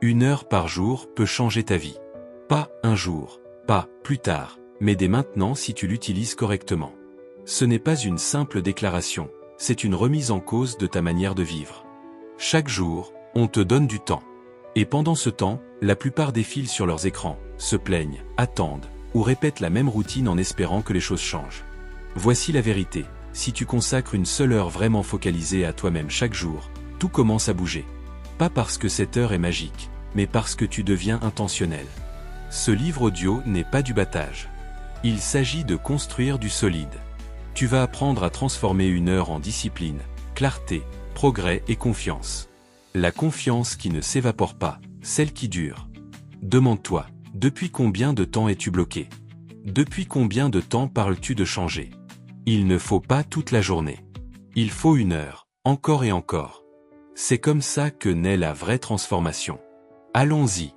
1 heure par jour peut changer ta vie. Pas un jour, pas plus tard, mais dès maintenant si tu l'utilises correctement. Ce n'est pas une simple déclaration, c'est une remise en cause de ta manière de vivre. Chaque jour, on te donne du temps. Et pendant ce temps, la plupart défilent sur leurs écrans, se plaignent, attendent, ou répètent la même routine en espérant que les choses changent. Voici la vérité, si tu consacres une seule heure vraiment focalisée à toi-même chaque jour, tout commence à bouger. Pas parce que cette heure est magique, mais parce que tu deviens intentionnel. Ce livre audio n'est pas du battage. Il s'agit de construire du solide. Tu vas apprendre à transformer 1 heure en discipline, clarté, progrès et confiance. La confiance qui ne s'évapore pas, celle qui dure. Demande-toi, depuis combien de temps es-tu bloqué? Depuis combien de temps parles-tu de changer? Il ne faut pas toute la journée. Il faut 1 heure, encore et encore. C'est comme ça que naît la vraie transformation. Allons-y.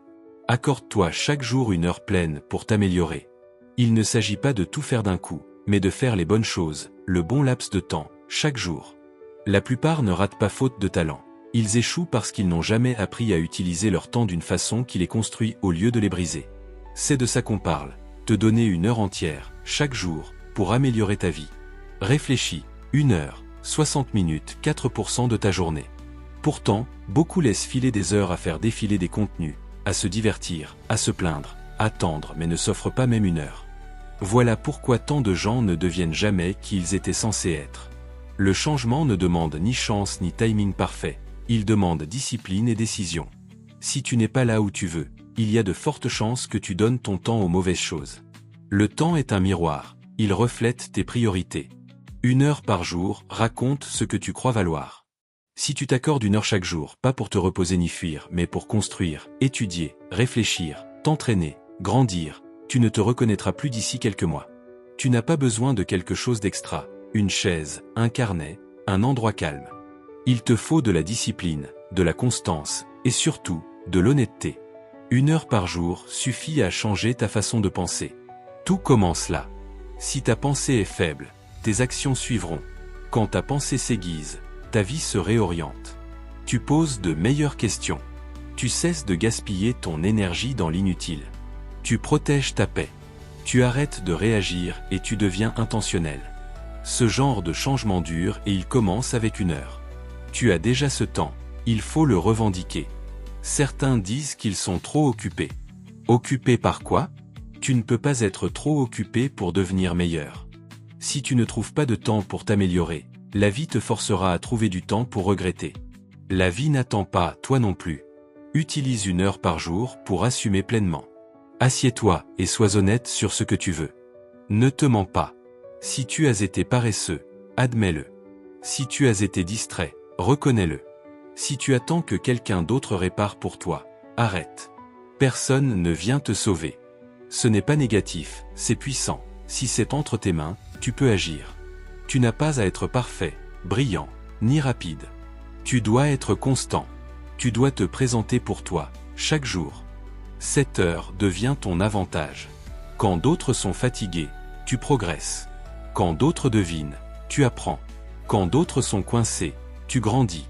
Accorde-toi chaque jour 1 heure pleine pour t'améliorer. Il ne s'agit pas de tout faire d'un coup, mais de faire les bonnes choses, le bon laps de temps, chaque jour. La plupart ne ratent pas faute de talent. Ils échouent parce qu'ils n'ont jamais appris à utiliser leur temps d'une façon qui les construit au lieu de les briser. C'est de ça qu'on parle, te donner 1 heure entière, chaque jour, pour améliorer ta vie. Réfléchis, 1 heure, 60 minutes, 4% de ta journée. Pourtant, beaucoup laissent filer des heures à faire défiler des contenus, à se divertir, à se plaindre, à attendre mais ne s'offrent pas même 1 heure. Voilà pourquoi tant de gens ne deviennent jamais qui ils étaient censés être. Le changement ne demande ni chance ni timing parfait, il demande discipline et décision. Si tu n'es pas là où tu veux, il y a de fortes chances que tu donnes ton temps aux mauvaises choses. Le temps est un miroir, il reflète tes priorités. 1 heure par jour raconte ce que tu crois valoir. Si tu t'accordes 1 heure chaque jour, pas pour te reposer ni fuir, mais pour construire, étudier, réfléchir, t'entraîner, grandir, tu ne te reconnaîtras plus d'ici quelques mois. Tu n'as pas besoin de quelque chose d'extra, une chaise, un carnet, un endroit calme. Il te faut de la discipline, de la constance, et surtout, de l'honnêteté. 1 heure par jour suffit à changer ta façon de penser. Tout commence là. Si ta pensée est faible, tes actions suivront. Quand ta pensée s'aiguise, ta vie se réoriente. Tu poses de meilleures questions. Tu cesses de gaspiller ton énergie dans l'inutile. Tu protèges ta paix. Tu arrêtes de réagir et tu deviens intentionnel. Ce genre de changement dure et il commence avec 1 heure. Tu as déjà ce temps, il faut le revendiquer. Certains disent qu'ils sont trop occupés. Occupés par quoi? Tu ne peux pas être trop occupé pour devenir meilleur. Si tu ne trouves pas de temps pour t'améliorer, la vie te forcera à trouver du temps pour regretter. La vie n'attend pas, toi non plus. Utilise 1 heure par jour pour assumer pleinement. Assieds-toi et sois honnête sur ce que tu veux. Ne te mens pas. Si tu as été paresseux, admets-le. Si tu as été distrait, reconnais-le. Si tu attends que quelqu'un d'autre répare pour toi, arrête. Personne ne vient te sauver. Ce n'est pas négatif, c'est puissant. Si c'est entre tes mains, tu peux agir. Tu n'as pas à être parfait, brillant, ni rapide. Tu dois être constant. Tu dois te présenter pour toi, chaque jour. Cette heure devient ton avantage. Quand d'autres sont fatigués, tu progresses. Quand d'autres devinent, tu apprends. Quand d'autres sont coincés, tu grandis.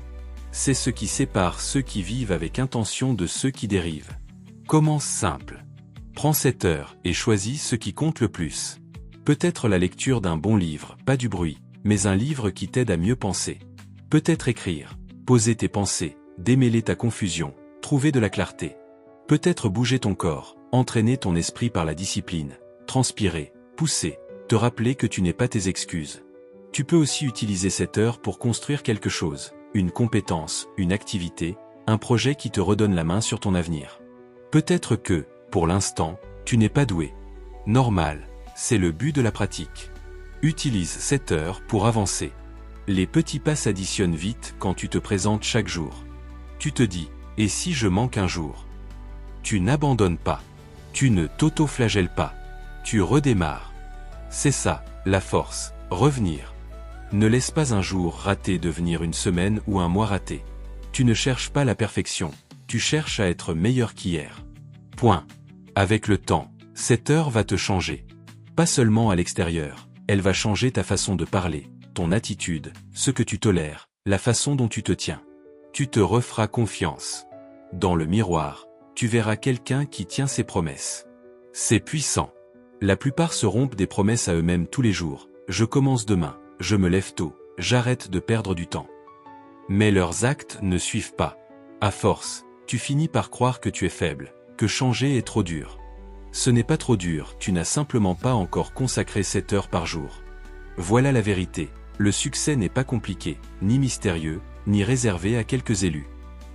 C'est ce qui sépare ceux qui vivent avec intention de ceux qui dérivent. Commence simple. Prends cette heure et choisis ce qui compte le plus. Peut-être la lecture d'un bon livre, pas du bruit, mais un livre qui t'aide à mieux penser. Peut-être écrire, poser tes pensées, démêler ta confusion, trouver de la clarté. Peut-être bouger ton corps, entraîner ton esprit par la discipline, transpirer, pousser, te rappeler que tu n'es pas tes excuses. Tu peux aussi utiliser cette heure pour construire quelque chose, une compétence, une activité, un projet qui te redonne la main sur ton avenir. Peut-être que, pour l'instant, tu n'es pas doué. Normal, c'est le but de la pratique. Utilise cette heure pour avancer. Les petits pas s'additionnent vite quand tu te présentes chaque jour. Tu te dis, et si je manque un jour? Tu n'abandonnes pas. Tu ne t'auto-flagelles pas. Tu redémarres. C'est ça, la force, revenir. Ne laisse pas un jour raté devenir une semaine ou un mois raté. Tu ne cherches pas la perfection, tu cherches à être meilleur qu'hier. Point. Avec le temps, cette heure va te changer. Pas seulement à l'extérieur, elle va changer ta façon de parler, ton attitude, ce que tu tolères, la façon dont tu te tiens. Tu te referas confiance. Dans le miroir, tu verras quelqu'un qui tient ses promesses. C'est puissant. La plupart se rompent des promesses à eux-mêmes tous les jours. Je commence demain, je me lève tôt, j'arrête de perdre du temps. Mais leurs actes ne suivent pas. À force, tu finis par croire que tu es faible, que changer est trop dur. Ce n'est pas trop dur, tu n'as simplement pas encore consacré 7 heures par jour. Voilà la vérité, le succès n'est pas compliqué, ni mystérieux, ni réservé à quelques élus.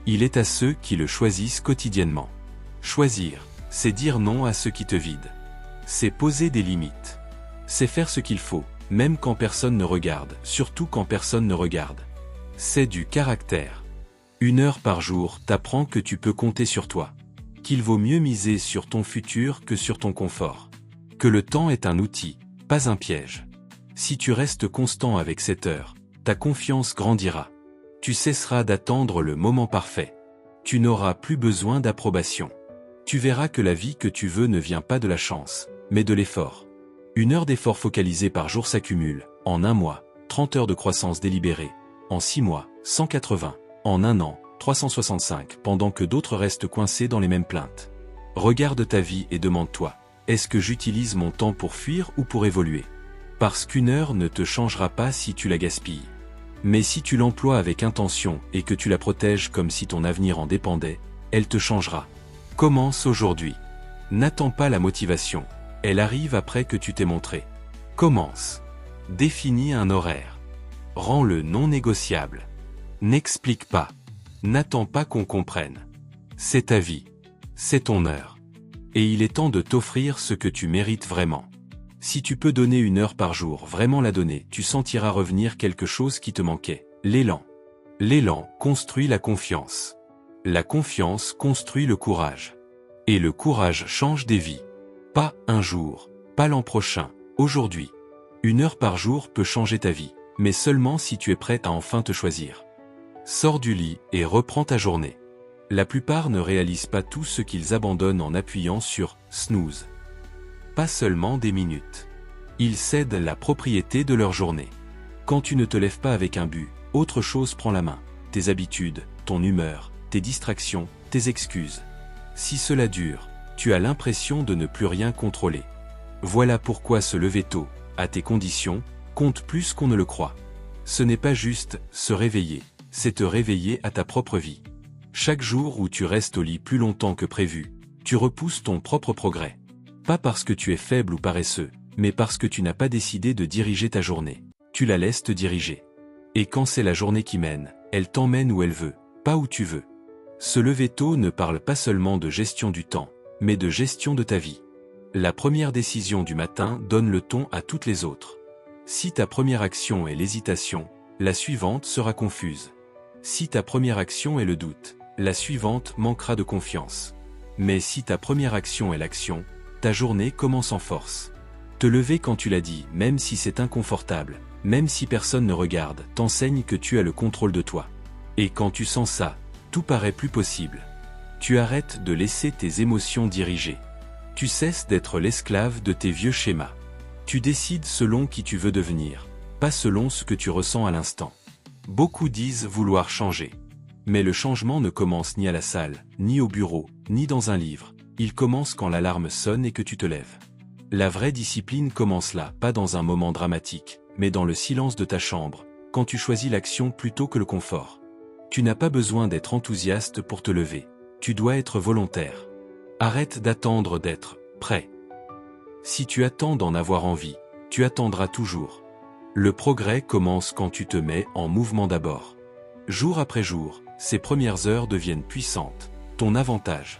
Il est à ceux qui le choisissent quotidiennement. Choisir, c'est dire non à ce qui te vide. C'est poser des limites. C'est faire ce qu'il faut, même quand personne ne regarde, surtout quand personne ne regarde. C'est du caractère. 1 heure par jour t'apprend que tu peux compter sur toi. Qu'il vaut mieux miser sur ton futur que sur ton confort. Que le temps est un outil, pas un piège. Si tu restes constant avec 7 heures, ta confiance grandira. Tu cesseras d'attendre le moment parfait. Tu n'auras plus besoin d'approbation. Tu verras que la vie que tu veux ne vient pas de la chance, mais de l'effort. 1 heure d'effort focalisé par jour s'accumule, en 1 mois, 30 heures de croissance délibérée, en 6 mois, 180, en 1 an, 365, pendant que d'autres restent coincés dans les mêmes plaintes. Regarde ta vie et demande-toi, est-ce que j'utilise mon temps pour fuir ou pour évoluer? Parce qu'1 heure ne te changera pas si tu la gaspilles. Mais si tu l'emploies avec intention et que tu la protèges comme si ton avenir en dépendait, elle te changera. Commence aujourd'hui. N'attends pas la motivation. Elle arrive après que tu t'es montré. Commence. Définis un horaire. Rends-le non négociable. N'explique pas. N'attends pas qu'on comprenne. C'est ta vie. C'est ton heure. Et il est temps de t'offrir ce que tu mérites vraiment. Si tu peux donner 1 heure par jour, vraiment la donner, tu sentiras revenir quelque chose qui te manquait. L'élan. L'élan construit la confiance. La confiance construit le courage. Et le courage change des vies. Pas un jour, pas l'an prochain, aujourd'hui. 1 heure par jour peut changer ta vie, mais seulement si tu es prêt à enfin te choisir. Sors du lit et reprends ta journée. La plupart ne réalisent pas tout ce qu'ils abandonnent en appuyant sur « snooze ». Pas seulement des minutes. Ils cèdent la propriété de leur journée. Quand tu ne te lèves pas avec un but, autre chose prend la main. Tes habitudes, ton humeur, tes distractions, tes excuses. Si cela dure, tu as l'impression de ne plus rien contrôler. Voilà pourquoi se lever tôt, à tes conditions, compte plus qu'on ne le croit. Ce n'est pas juste se réveiller, c'est te réveiller à ta propre vie. Chaque jour où tu restes au lit plus longtemps que prévu, tu repousses ton propre progrès. Pas parce que tu es faible ou paresseux, mais parce que tu n'as pas décidé de diriger ta journée. Tu la laisses te diriger. Et quand c'est la journée qui mène, elle t'emmène où elle veut, pas où tu veux. Se lever tôt ne parle pas seulement de gestion du temps, mais de gestion de ta vie. La première décision du matin donne le ton à toutes les autres. Si ta première action est l'hésitation, la suivante sera confuse. Si ta première action est le doute, la suivante manquera de confiance. Mais si ta première action est l'action, ta journée commence en force. Te lever quand tu l'as dit, même si c'est inconfortable, même si personne ne regarde, t'enseigne que tu as le contrôle de toi. Et quand tu sens ça, tout paraît plus possible. Tu arrêtes de laisser tes émotions diriger. Tu cesses d'être l'esclave de tes vieux schémas. Tu décides selon qui tu veux devenir, pas selon ce que tu ressens à l'instant. Beaucoup disent vouloir changer. Mais le changement ne commence ni à la salle, ni au bureau, ni dans un livre. Il commence quand l'alarme sonne et que tu te lèves. La vraie discipline commence là, pas dans un moment dramatique, mais dans le silence de ta chambre, quand tu choisis l'action plutôt que le confort. Tu n'as pas besoin d'être enthousiaste pour te lever. Tu dois être volontaire. Arrête d'attendre d'être prêt. Si tu attends d'en avoir envie, tu attendras toujours. Le progrès commence quand tu te mets en mouvement d'abord. Jour après jour, ces premières heures deviennent puissantes, ton avantage.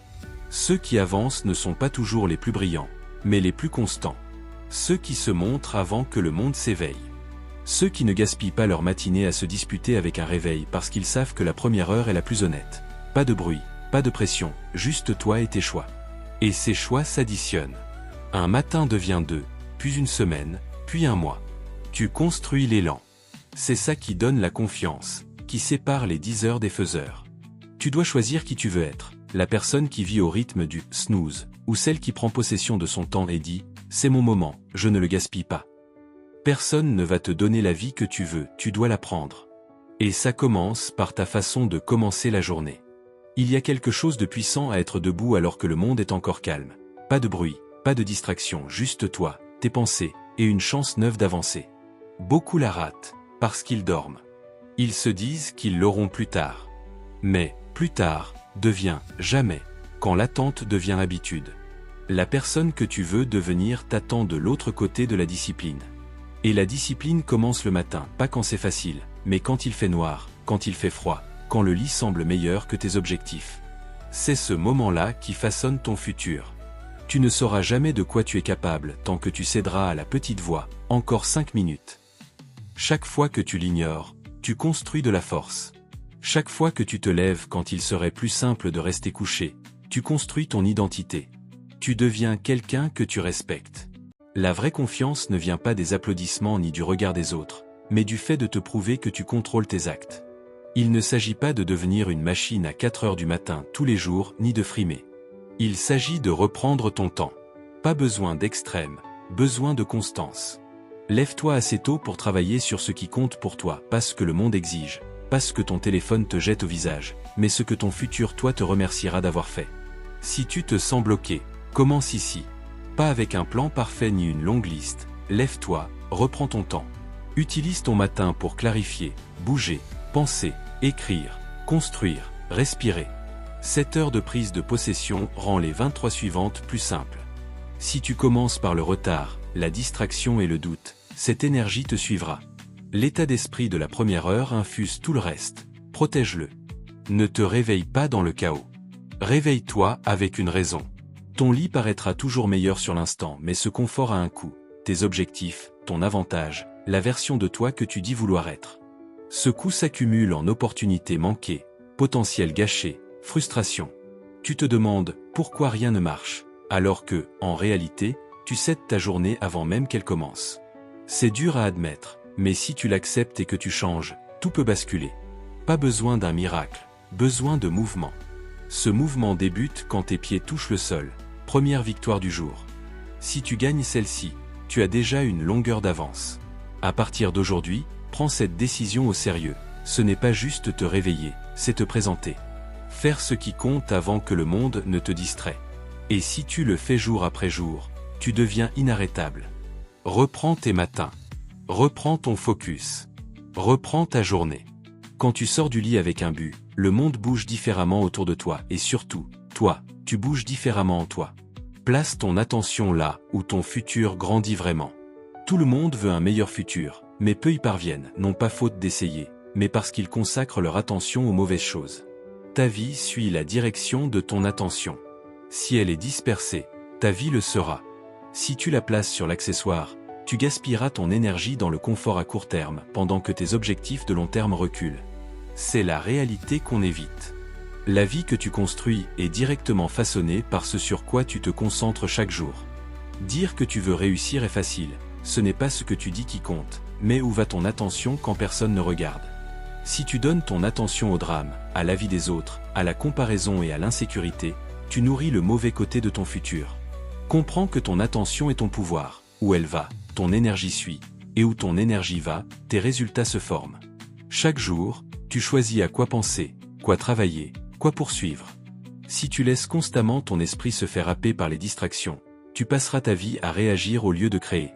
Ceux qui avancent ne sont pas toujours les plus brillants, mais les plus constants. Ceux qui se montrent avant que le monde s'éveille. Ceux qui ne gaspillent pas leur matinée à se disputer avec un réveil parce qu'ils savent que la première heure est la plus honnête. Pas de bruit, pas de pression, juste toi et tes choix. Et ces choix s'additionnent. Un matin devient 2, puis une semaine, puis un mois. Tu construis l'élan. C'est ça qui donne la confiance, qui sépare les 10 heures des faiseurs. Tu dois choisir qui tu veux être, la personne qui vit au rythme du « snooze » ou celle qui prend possession de son temps et dit « c'est mon moment, je ne le gaspille pas ». Personne ne va te donner la vie que tu veux, tu dois la prendre. Et ça commence par ta façon de commencer la journée. Il y a quelque chose de puissant à être debout alors que le monde est encore calme. Pas de bruit, pas de distraction, juste toi, tes pensées, et une chance neuve d'avancer. Beaucoup la ratent, parce qu'ils dorment. Ils se disent qu'ils l'auront plus tard. Mais, plus tard, devient jamais, quand l'attente devient habitude. La personne que tu veux devenir t'attend de l'autre côté de la discipline. Et la discipline commence le matin, pas quand c'est facile, mais quand il fait noir, quand il fait froid, quand le lit semble meilleur que tes objectifs. C'est ce moment-là qui façonne ton futur. Tu ne sauras jamais de quoi tu es capable tant que tu céderas à la petite voix, encore 5 minutes. Chaque fois que tu l'ignores, tu construis de la force. Chaque fois que tu te lèves quand il serait plus simple de rester couché, tu construis ton identité. Tu deviens quelqu'un que tu respectes. La vraie confiance ne vient pas des applaudissements ni du regard des autres, mais du fait de te prouver que tu contrôles tes actes. Il ne s'agit pas de devenir une machine à 4 heures du matin tous les jours, ni de frimer. Il s'agit de reprendre ton temps. Pas besoin d'extrême, besoin de constance. Lève-toi assez tôt pour travailler sur ce qui compte pour toi, pas ce que le monde exige, pas ce que ton téléphone te jette au visage, mais ce que ton futur toi te remerciera d'avoir fait. Si tu te sens bloqué, commence ici. Pas avec un plan parfait ni une longue liste, lève-toi, reprends ton temps. Utilise ton matin pour clarifier, bouger, penser, écrire, construire, respirer. 7 heures de prise de possession rend les 23 suivantes plus simples. Si tu commences par le retard, la distraction et le doute, cette énergie te suivra. L'état d'esprit de la première heure infuse tout le reste. Protège-le. Ne te réveille pas dans le chaos. Réveille-toi avec une raison. Ton lit paraîtra toujours meilleur sur l'instant, mais ce confort a un coût. Tes objectifs, ton avantage, la version de toi que tu dis vouloir être. Ce coût s'accumule en opportunités manquées, potentiel gâché, frustration. Tu te demandes pourquoi rien ne marche, alors que, en réalité, tu cèdes ta journée avant même qu'elle commence. C'est dur à admettre, mais si tu l'acceptes et que tu changes, tout peut basculer. Pas besoin d'un miracle, besoin de mouvement. Ce mouvement débute quand tes pieds touchent le sol, première victoire du jour. Si tu gagnes celle-ci, tu as déjà une longueur d'avance. À partir d'aujourd'hui, prends cette décision au sérieux. Ce n'est pas juste te réveiller, c'est te présenter. Faire ce qui compte avant que le monde ne te distrait. Et si tu le fais jour après jour, tu deviens inarrêtable. Reprends tes matins. Reprends ton focus. Reprends ta journée. Quand tu sors du lit avec un but, le monde bouge différemment autour de toi et surtout, toi, tu bouges différemment en toi. Place ton attention là où ton futur grandit vraiment. Tout le monde veut un meilleur futur, mais peu y parviennent, non pas faute d'essayer, mais parce qu'ils consacrent leur attention aux mauvaises choses. Ta vie suit la direction de ton attention. Si elle est dispersée, ta vie le sera. Si tu la places sur l'accessoire, tu gaspilleras ton énergie dans le confort à court terme, pendant que tes objectifs de long terme reculent. C'est la réalité qu'on évite. La vie que tu construis est directement façonnée par ce sur quoi tu te concentres chaque jour. Dire que tu veux réussir est facile, ce n'est pas ce que tu dis qui compte, mais où va ton attention quand personne ne regarde. Si tu donnes ton attention au drame, à la vie des autres, à la comparaison et à l'insécurité, tu nourris le mauvais côté de ton futur. Comprends que ton attention est ton pouvoir. Où elle va, ton énergie suit, et où ton énergie va, tes résultats se forment. Chaque jour, tu choisis à quoi penser, quoi travailler, quoi poursuivre. Si tu laisses constamment ton esprit se faire happer par les distractions, tu passeras ta vie à réagir au lieu de créer.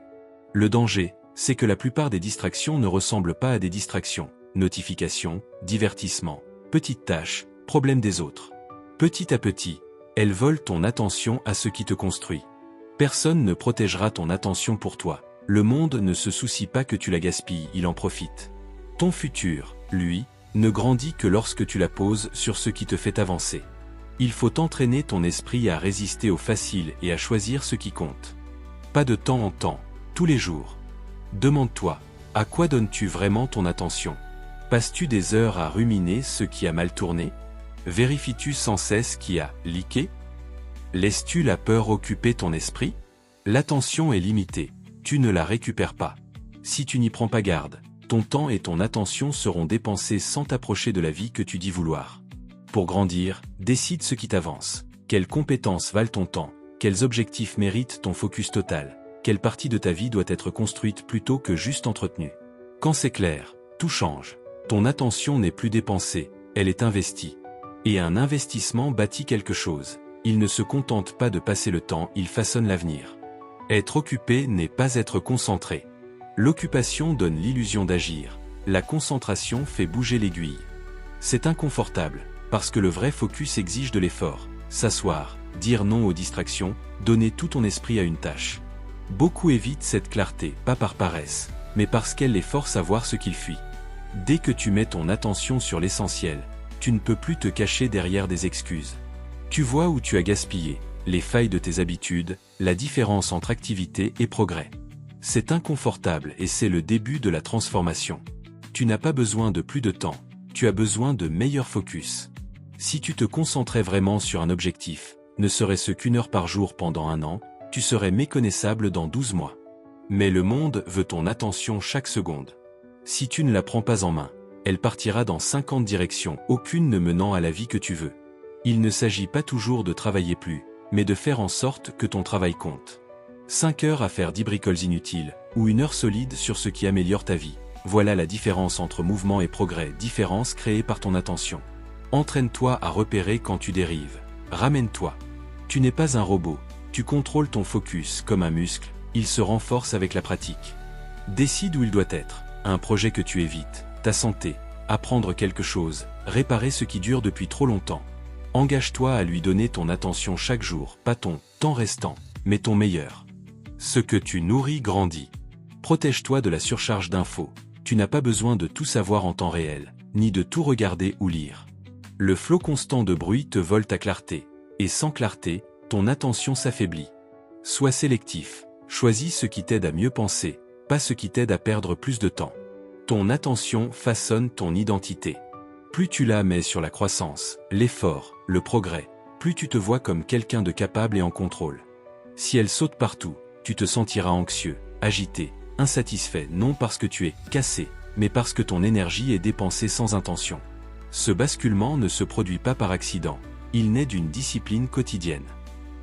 Le danger, c'est que la plupart des distractions ne ressemblent pas à des distractions. Notifications, divertissements, petites tâches, problèmes des autres. Petit à petit, elles volent ton attention à ce qui te construit. Personne ne protégera ton attention pour toi. Le monde ne se soucie pas que tu la gaspilles, il en profite. Ton futur, lui, ne grandit que lorsque tu la poses sur ce qui te fait avancer. Il faut entraîner ton esprit à résister au facile et à choisir ce qui compte. Pas de temps en temps, tous les jours. Demande-toi, à quoi donnes-tu vraiment ton attention ? Passes-tu des heures à ruminer ce qui a mal tourné ? Vérifies-tu sans cesse qui a leaké ? Laisses-tu la peur occuper ton esprit ? L'attention est limitée, tu ne la récupères pas. Si tu n'y prends pas garde, ton temps et ton attention seront dépensés sans t'approcher de la vie que tu dis vouloir. Pour grandir, décide ce qui t'avance. Quelles compétences valent ton temps ? Quels objectifs méritent ton focus total ? Quelle partie de ta vie doit être construite plutôt que juste entretenue ? Quand c'est clair, tout change. Ton attention n'est plus dépensée, elle est investie. Et un investissement bâtit quelque chose. Il ne se contente pas de passer le temps, il façonne l'avenir. Être occupé n'est pas être concentré. L'occupation donne l'illusion d'agir. La concentration fait bouger l'aiguille. C'est inconfortable, parce que le vrai focus exige de l'effort. S'asseoir, dire non aux distractions, donner tout ton esprit à une tâche. Beaucoup évitent cette clarté, pas par paresse, mais parce qu'elle les force à voir ce qu'ils fuient. Dès que tu mets ton attention sur l'essentiel, tu ne peux plus te cacher derrière des excuses. Tu vois où tu as gaspillé, les failles de tes habitudes, la différence entre activité et progrès. C'est inconfortable et c'est le début de la transformation. Tu n'as pas besoin de plus de temps, tu as besoin de meilleur focus. Si tu te concentrais vraiment sur un objectif, ne serait-ce qu'1 heure par jour pendant 1 an, tu serais méconnaissable dans 12 mois. Mais le monde veut ton attention chaque seconde. Si tu ne la prends pas en main, elle partira dans 50 directions, aucune ne menant à la vie que tu veux. Il ne s'agit pas toujours de travailler plus, mais de faire en sorte que ton travail compte. 5 heures à faire 10 bricoles inutiles, ou 1 heure solide sur ce qui améliore ta vie. Voilà la différence entre mouvement et progrès, différence créée par ton attention. Entraîne-toi à repérer quand tu dérives. Ramène-toi. Tu n'es pas un robot, tu contrôles ton focus comme un muscle, il se renforce avec la pratique. Décide où il doit être, un projet que tu évites, ta santé, apprendre quelque chose, réparer ce qui dure depuis trop longtemps. Engage-toi à lui donner ton attention chaque jour, pas ton temps restant, mais ton meilleur. Ce que tu nourris grandit. Protège-toi de la surcharge d'infos. Tu n'as pas besoin de tout savoir en temps réel, ni de tout regarder ou lire. Le flot constant de bruit te vole ta clarté, et sans clarté, ton attention s'affaiblit. Sois sélectif, choisis ce qui t'aide à mieux penser, pas ce qui t'aide à perdre plus de temps. Ton attention façonne ton identité. Plus tu la mets sur la croissance, l'effort, le progrès, plus tu te vois comme quelqu'un de capable et en contrôle. Si elle saute partout, tu te sentiras anxieux, agité, insatisfait, non parce que tu es cassé, mais parce que ton énergie est dépensée sans intention. Ce basculement ne se produit pas par accident, il naît d'une discipline quotidienne.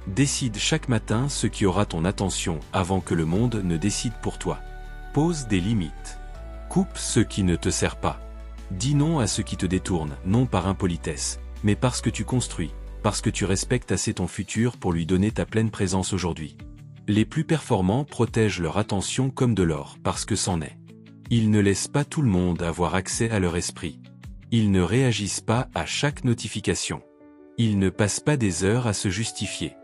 Décide chaque matin ce qui aura ton attention avant que le monde ne décide pour toi. Pose des limites. Coupe ce qui ne te sert pas. Dis non à ce qui te détourne, non par impolitesse, mais parce que tu construis, parce que tu respectes assez ton futur pour lui donner ta pleine présence aujourd'hui. Les plus performants protègent leur attention comme de l'or, parce que c'en est. Ils ne laissent pas tout le monde avoir accès à leur esprit. Ils ne réagissent pas à chaque notification. Ils ne passent pas des heures à se justifier.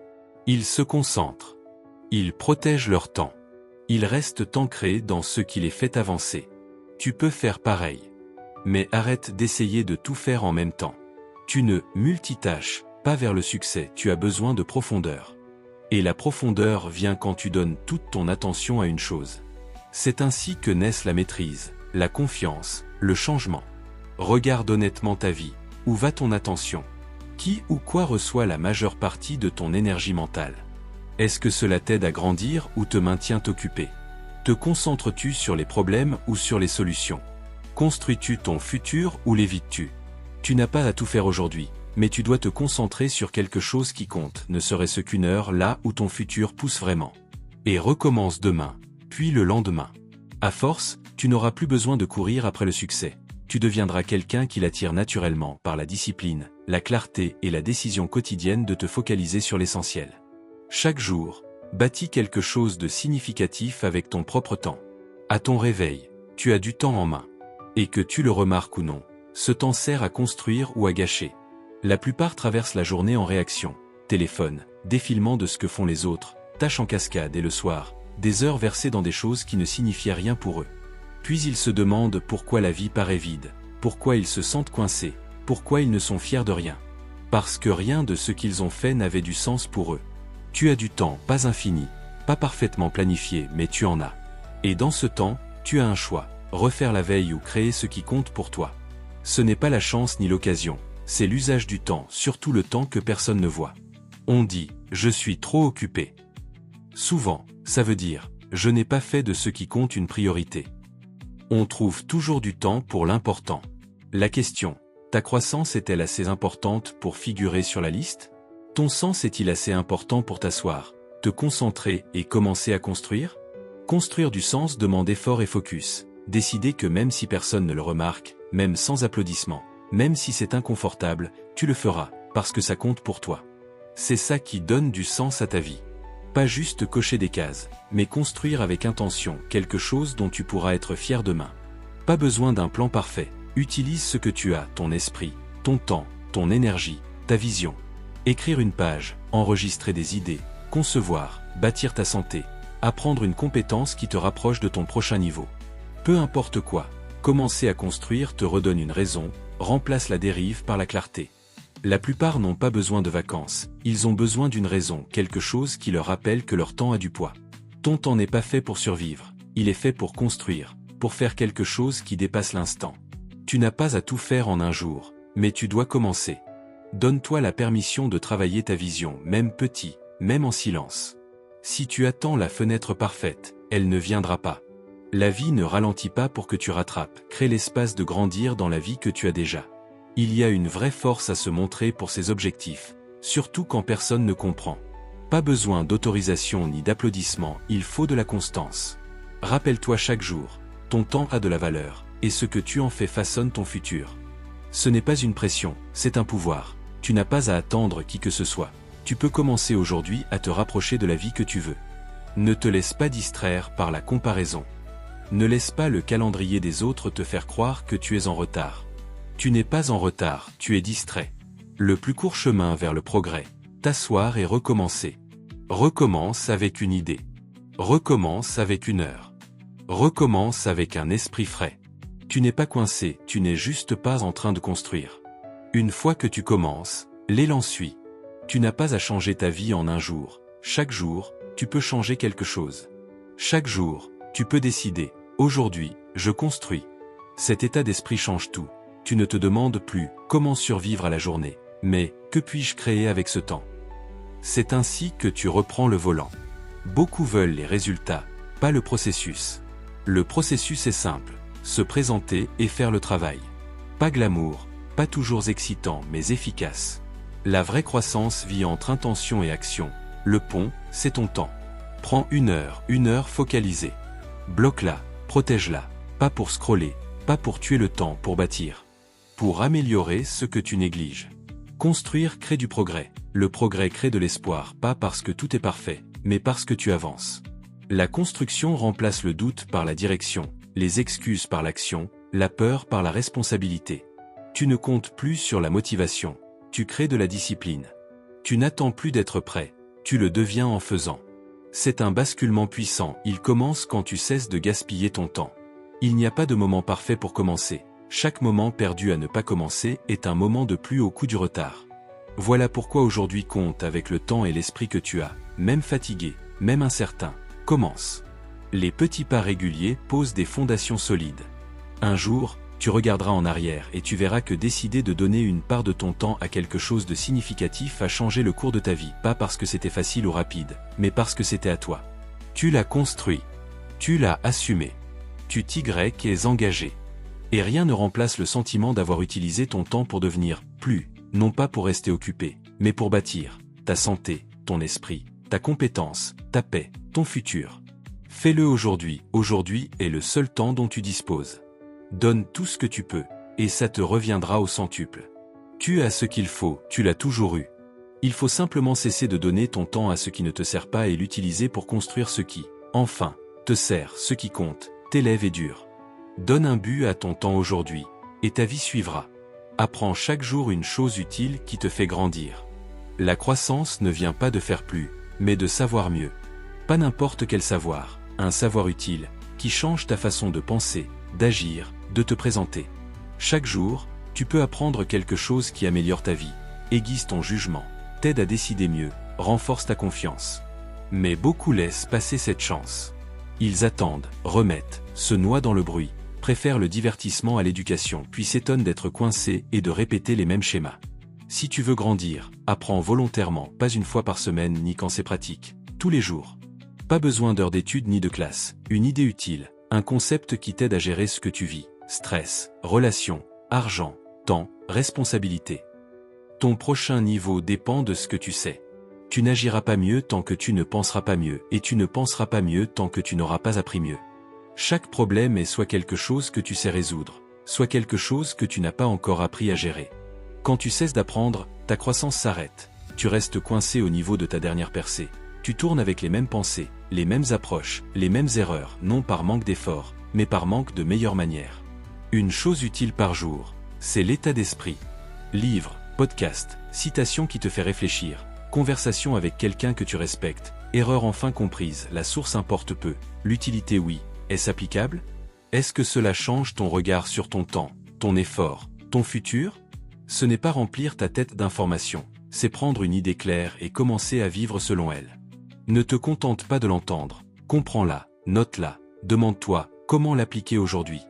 Ils se concentrent. Ils protègent leur temps. Ils restent ancrés dans ce qui les fait avancer. Tu peux faire pareil. Mais arrête d'essayer de tout faire en même temps. Tu ne multitâches pas vers le succès, tu as besoin de profondeur. Et la profondeur vient quand tu donnes toute ton attention à une chose. C'est ainsi que naissent la maîtrise, la confiance, le changement. Regarde honnêtement ta vie. Où va ton attention? Qui ou quoi reçoit la majeure partie de ton énergie mentale? Est-ce que cela t'aide à grandir ou te maintient occupé? Te concentres-tu sur les problèmes ou sur les solutions? Construis-tu ton futur ou l'évites-tu? Tu n'as pas à tout faire aujourd'hui, mais tu dois te concentrer sur quelque chose qui compte, ne serait-ce qu'1 heure là où ton futur pousse vraiment. Et recommence demain, puis le lendemain. À force, tu n'auras plus besoin de courir après le succès. Tu deviendras quelqu'un qui l'attire naturellement par la discipline, la clarté et la décision quotidienne de te focaliser sur l'essentiel. Chaque jour, bâtis quelque chose de significatif avec ton propre temps. À ton réveil, tu as du temps en main. Et que tu le remarques ou non, ce temps sert à construire ou à gâcher. La plupart traversent la journée en réaction, téléphone, défilement de ce que font les autres, tâches en cascade et le soir, des heures versées dans des choses qui ne signifiaient rien pour eux. Puis ils se demandent pourquoi la vie paraît vide, pourquoi ils se sentent coincés, pourquoi ils ne sont fiers de rien. Parce que rien de ce qu'ils ont fait n'avait du sens pour eux. Tu as du temps, pas infini, pas parfaitement planifié, mais tu en as. Et dans ce temps, tu as un choix, refaire la veille ou créer ce qui compte pour toi. Ce n'est pas la chance ni l'occasion, c'est l'usage du temps, surtout le temps que personne ne voit. On dit « je suis trop occupé ». Souvent, ça veut dire « je n'ai pas fait de ce qui compte une priorité ». On trouve toujours du temps pour l'important. La question, ta croissance est-elle assez importante pour figurer sur la liste? Ton sens est-il assez important pour t'asseoir, te concentrer et commencer à construire? Construire du sens demande effort et focus. Décider que même si personne ne le remarque, même sans applaudissements, même si c'est inconfortable, tu le feras, parce que ça compte pour toi. C'est ça qui donne du sens à ta vie. Pas juste cocher des cases, mais construire avec intention quelque chose dont tu pourras être fier demain. Pas besoin d'un plan parfait, utilise ce que tu as, ton esprit, ton temps, ton énergie, ta vision. Écrire une page, enregistrer des idées, concevoir, bâtir ta santé, apprendre une compétence qui te rapproche de ton prochain niveau. Peu importe quoi, commencer à construire te redonne une raison, remplace la dérive par la clarté. La plupart n'ont pas besoin de vacances, ils ont besoin d'une raison, quelque chose qui leur rappelle que leur temps a du poids. Ton temps n'est pas fait pour survivre, il est fait pour construire, pour faire quelque chose qui dépasse l'instant. Tu n'as pas à tout faire en un jour, mais tu dois commencer. Donne-toi la permission de travailler ta vision, même petit, même en silence. Si tu attends la fenêtre parfaite, elle ne viendra pas. La vie ne ralentit pas pour que tu rattrapes, crée l'espace de grandir dans la vie que tu as déjà. Il y a une vraie force à se montrer pour ses objectifs, surtout quand personne ne comprend. Pas besoin d'autorisation ni d'applaudissements, il faut de la constance. Rappelle-toi chaque jour, ton temps a de la valeur, et ce que tu en fais façonne ton futur. Ce n'est pas une pression, c'est un pouvoir. Tu n'as pas à attendre qui que ce soit. Tu peux commencer aujourd'hui à te rapprocher de la vie que tu veux. Ne te laisse pas distraire par la comparaison. Ne laisse pas le calendrier des autres te faire croire que tu es en retard. Tu n'es pas en retard, tu es distrait. Le plus court chemin vers le progrès, t'asseoir et recommencer. Recommence avec une idée. Recommence avec une heure. Recommence avec un esprit frais. Tu n'es pas coincé, tu n'es juste pas en train de construire. Une fois que tu commences, l'élan suit. Tu n'as pas à changer ta vie en un jour. Chaque jour, tu peux changer quelque chose. Chaque jour, tu peux décider, aujourd'hui, je construis. Cet état d'esprit change tout. Tu ne te demandes plus comment survivre à la journée, mais que puis-je créer avec ce temps? C'est ainsi que tu reprends le volant. Beaucoup veulent les résultats, pas le processus. Le processus est simple, se présenter et faire le travail. Pas glamour, pas toujours excitant mais efficace. La vraie croissance vit entre intention et action. Le pont, c'est ton temps. Prends une heure focalisée. Bloque-la, protège-la, pas pour scroller, pas pour tuer le temps pour bâtir. Pour améliorer ce que tu négliges. Construire crée du progrès. Le progrès crée de l'espoir, pas parce que tout est parfait, mais parce que tu avances. La construction remplace le doute par la direction, les excuses par l'action, la peur par la responsabilité. Tu ne comptes plus sur la motivation, tu crées de la discipline. Tu n'attends plus d'être prêt, tu le deviens en faisant. C'est un basculement puissant, il commence quand tu cesses de gaspiller ton temps. Il n'y a pas de moment parfait pour commencer. Chaque moment perdu à ne pas commencer est un moment de plus au coup du retard. Voilà pourquoi aujourd'hui compte avec le temps et l'esprit que tu as, même fatigué, même incertain. Commence. Les petits pas réguliers posent des fondations solides. Un jour, tu regarderas en arrière et tu verras que décider de donner une part de ton temps à quelque chose de significatif a changé le cours de ta vie, pas parce que c'était facile ou rapide, mais parce que c'était à toi. Tu l'as construit. Tu l'as assumé. Tu es engagé. Et rien ne remplace le sentiment d'avoir utilisé ton temps pour devenir plus, non pas pour rester occupé, mais pour bâtir ta santé, ton esprit, ta compétence, ta paix, ton futur. Fais-le aujourd'hui, aujourd'hui est le seul temps dont tu disposes. Donne tout ce que tu peux, et ça te reviendra au centuple. Tu as ce qu'il faut, tu l'as toujours eu. Il faut simplement cesser de donner ton temps à ce qui ne te sert pas et l'utiliser pour construire ce qui, enfin, te sert, ce qui compte, t'élève et dure. Donne un but à ton temps aujourd'hui, et ta vie suivra. Apprends chaque jour une chose utile qui te fait grandir. La croissance ne vient pas de faire plus, mais de savoir mieux. Pas n'importe quel savoir, un savoir utile, qui change ta façon de penser, d'agir, de te présenter. Chaque jour, tu peux apprendre quelque chose qui améliore ta vie, aiguise ton jugement, t'aide à décider mieux, renforce ta confiance. Mais beaucoup laissent passer cette chance. Ils attendent, remettent, se noient dans le bruit, préfèrent le divertissement à l'éducation, puis s'étonnent d'être coincés et de répéter les mêmes schémas. Si tu veux grandir, apprends volontairement, pas une fois par semaine ni quand c'est pratique, tous les jours. Pas besoin d'heures d'études ni de classe, une idée utile, un concept qui t'aide à gérer ce que tu vis, stress, relations, argent, temps, responsabilité. Ton prochain niveau dépend de ce que tu sais. Tu n'agiras pas mieux tant que tu ne penseras pas mieux, et tu ne penseras pas mieux tant que tu n'auras pas appris mieux. Chaque problème est soit quelque chose que tu sais résoudre, soit quelque chose que tu n'as pas encore appris à gérer. Quand tu cesses d'apprendre, ta croissance s'arrête. Tu restes coincé au niveau de ta dernière percée. Tu tournes avec les mêmes pensées, les mêmes approches, les mêmes erreurs, non par manque d'effort, mais par manque de meilleures manières. Une chose utile par jour, c'est l'état d'esprit. Livre, podcast, citation qui te fait réfléchir, conversation avec quelqu'un que tu respectes, erreur enfin comprise, la source importe peu, l'utilité oui. Est-ce applicable? Est-ce que cela change ton regard sur ton temps, ton effort, ton futur? Ce n'est pas remplir ta tête d'informations, c'est prendre une idée claire et commencer à vivre selon elle. Ne te contente pas de l'entendre, comprends-la, note-la, demande-toi comment l'appliquer aujourd'hui.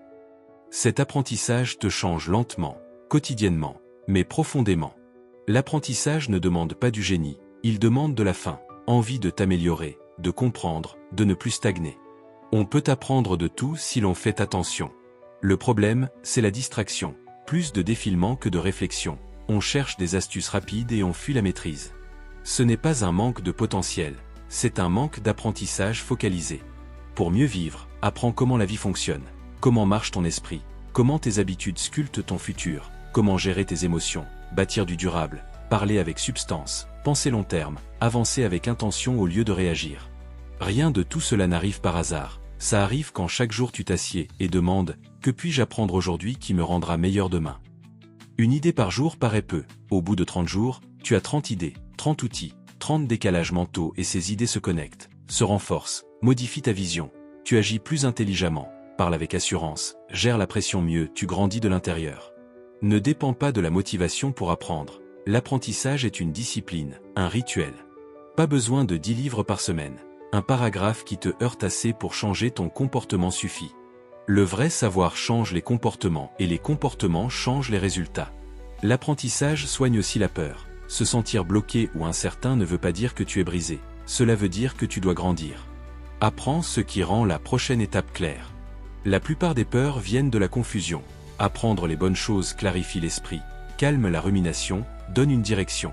Cet apprentissage te change lentement, quotidiennement, mais profondément. L'apprentissage ne demande pas du génie, il demande de la faim, envie de t'améliorer, de comprendre, de ne plus stagner. On peut apprendre de tout si l'on fait attention. Le problème, c'est la distraction, plus de défilement que de réflexion. On cherche des astuces rapides et on fuit la maîtrise. Ce n'est pas un manque de potentiel, c'est un manque d'apprentissage focalisé. Pour mieux vivre, apprends comment la vie fonctionne, comment marche ton esprit, comment tes habitudes sculptent ton futur, comment gérer tes émotions, bâtir du durable, parler avec substance, penser long terme, avancer avec intention au lieu de réagir. Rien de tout cela n'arrive par hasard, ça arrive quand chaque jour tu t'assieds et demandes « Que puis-je apprendre aujourd'hui qui me rendra meilleur demain ?» Une idée par jour paraît peu, au bout de 30 jours, tu as 30 idées, 30 outils, 30 décalages mentaux et ces idées se connectent, se renforcent, modifient ta vision, tu agis plus intelligemment, parle avec assurance, gère la pression mieux, tu grandis de l'intérieur. Ne dépends pas de la motivation pour apprendre, l'apprentissage est une discipline, un rituel. Pas besoin de 10 livres par semaine. Un paragraphe qui te heurte assez pour changer ton comportement suffit. Le vrai savoir change les comportements et les comportements changent les résultats. L'apprentissage soigne aussi la peur. Se sentir bloqué ou incertain ne veut pas dire que tu es brisé. Cela veut dire que tu dois grandir. Apprends ce qui rend la prochaine étape claire. La plupart des peurs viennent de la confusion. Apprendre les bonnes choses clarifie l'esprit, calme la rumination, donne une direction.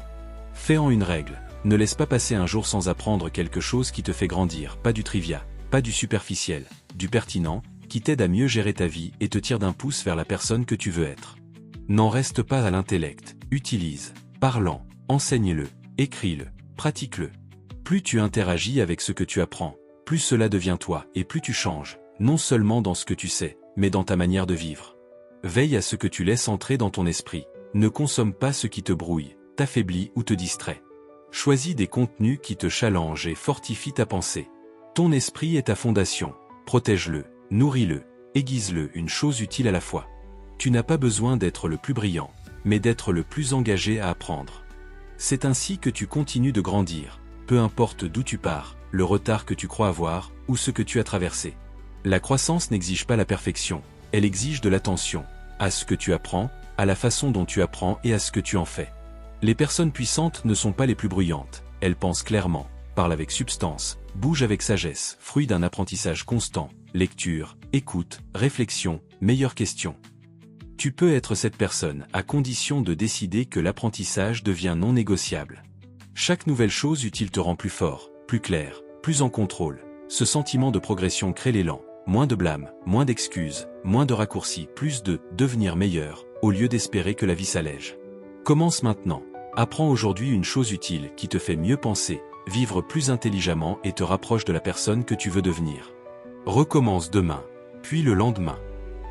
Fais-en une règle. Ne laisse pas passer un jour sans apprendre quelque chose qui te fait grandir, pas du trivia, pas du superficiel, du pertinent, qui t'aide à mieux gérer ta vie et te tire d'un pouce vers la personne que tu veux être. N'en reste pas à l'intellect, utilise, parle-en, enseigne-le, écris-le, pratique-le. Plus tu interagis avec ce que tu apprends, plus cela devient toi et plus tu changes, non seulement dans ce que tu sais, mais dans ta manière de vivre. Veille à ce que tu laisses entrer dans ton esprit, ne consomme pas ce qui te brouille, t'affaiblit ou te distrait. Choisis des contenus qui te challengent et fortifient ta pensée. Ton esprit est ta fondation, protège-le, nourris-le, aiguise-le, une chose utile à la fois. Tu n'as pas besoin d'être le plus brillant, mais d'être le plus engagé à apprendre. C'est ainsi que tu continues de grandir, peu importe d'où tu pars, le retard que tu crois avoir, ou ce que tu as traversé. La croissance n'exige pas la perfection, elle exige de l'attention, à ce que tu apprends, à la façon dont tu apprends et à ce que tu en fais. Les personnes puissantes ne sont pas les plus bruyantes, elles pensent clairement, parlent avec substance, bougent avec sagesse, fruit d'un apprentissage constant, lecture, écoute, réflexion, meilleure question. Tu peux être cette personne à condition de décider que l'apprentissage devient non négociable. Chaque nouvelle chose utile te rend plus fort, plus clair, plus en contrôle. Ce sentiment de progression crée l'élan, moins de blâme, moins d'excuses, moins de raccourcis, plus de devenir meilleur, au lieu d'espérer que la vie s'allège. Commence maintenant. Apprends aujourd'hui une chose utile qui te fait mieux penser, vivre plus intelligemment et te rapproche de la personne que tu veux devenir. Recommence demain, puis le lendemain.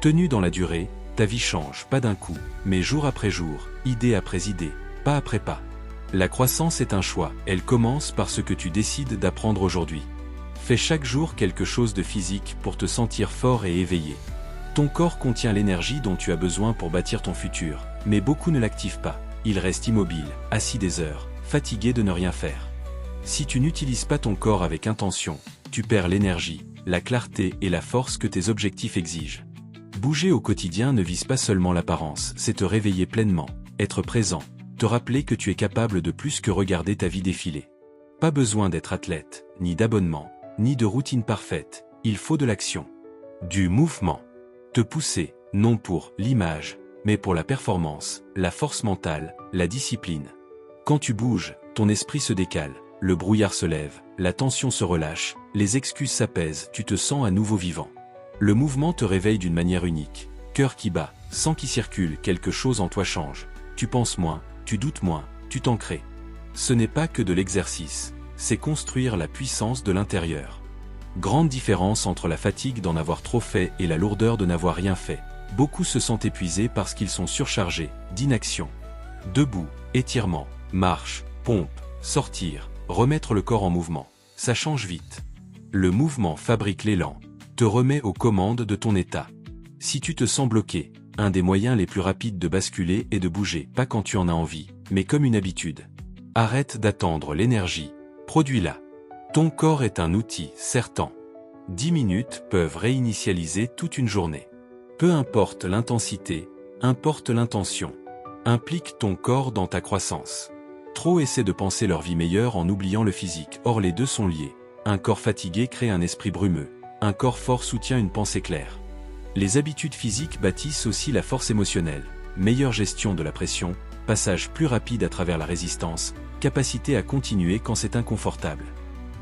Tenue dans la durée, ta vie change pas d'un coup, mais jour après jour, idée après idée, pas après pas. La croissance est un choix, elle commence par ce que tu décides d'apprendre aujourd'hui. Fais chaque jour quelque chose de physique pour te sentir fort et éveillé. Ton corps contient l'énergie dont tu as besoin pour bâtir ton futur, mais beaucoup ne l'activent pas. Il reste immobile, assis des heures, fatigué de ne rien faire. Si tu n'utilises pas ton corps avec intention, tu perds l'énergie, la clarté et la force que tes objectifs exigent. Bouger au quotidien ne vise pas seulement l'apparence, c'est te réveiller pleinement, être présent, te rappeler que tu es capable de plus que regarder ta vie défiler. Pas besoin d'être athlète, ni d'abonnement, ni de routine parfaite, il faut de l'action. Du mouvement. Te pousser, non pour l'image, mais pour la performance, la force mentale, la discipline. Quand tu bouges, ton esprit se décale, le brouillard se lève, la tension se relâche, les excuses s'apaisent, tu te sens à nouveau vivant. Le mouvement te réveille d'une manière unique, cœur qui bat, Sans qu'il circule, quelque chose en toi change. Tu penses moins, tu doutes moins, tu t'en crées. Ce n'est pas que de l'exercice, c'est construire la puissance de l'intérieur. Grande différence entre la fatigue d'en avoir trop fait et la lourdeur de n'avoir rien fait. Beaucoup se sentent épuisés parce qu'ils sont surchargés, d'inaction. Debout, étirement, marche, pompe, sortir, remettre le corps en mouvement. Ça change vite. Le mouvement fabrique l'élan, te remet aux commandes de ton état. Si tu te sens bloqué, un des moyens les plus rapides de basculer est de bouger, pas quand tu en as envie, mais comme une habitude. Arrête d'attendre l'énergie, produis-la. Ton corps est un outil, certain. 10 minutes peuvent réinitialiser toute une journée. Peu importe l'intensité, importe l'intention. Implique ton corps dans ta croissance. Trop essaient de penser leur vie meilleure en oubliant le physique, or les deux sont liés. Un corps fatigué crée un esprit brumeux, un corps fort soutient une pensée claire. Les habitudes physiques bâtissent aussi la force émotionnelle, meilleure gestion de la pression, passage plus rapide à travers la résistance, capacité à continuer quand c'est inconfortable.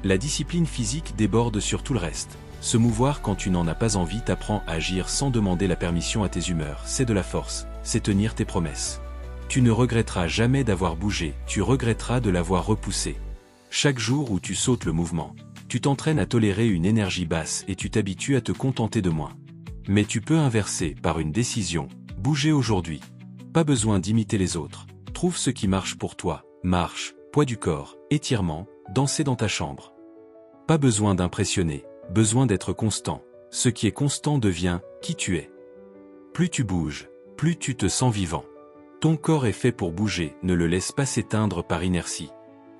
La discipline physique déborde sur tout le reste. Se mouvoir quand tu n'en as pas envie t'apprend à agir sans demander la permission à tes humeurs, c'est de la force, c'est tenir tes promesses. Tu ne regretteras jamais d'avoir bougé, tu regretteras de l'avoir repoussé. Chaque jour où tu sautes le mouvement, tu t'entraînes à tolérer une énergie basse et tu t'habitues à te contenter de moins. Mais tu peux inverser par une décision, bouger aujourd'hui. Pas besoin d'imiter les autres, trouve ce qui marche pour toi, marche, poids du corps, étirement, danser dans ta chambre. Pas besoin d'impressionner, besoin d'être constant. Ce qui est constant devient qui tu es. Plus tu bouges, plus tu te sens vivant. Ton corps est fait pour bouger, ne le laisse pas s'éteindre par inertie.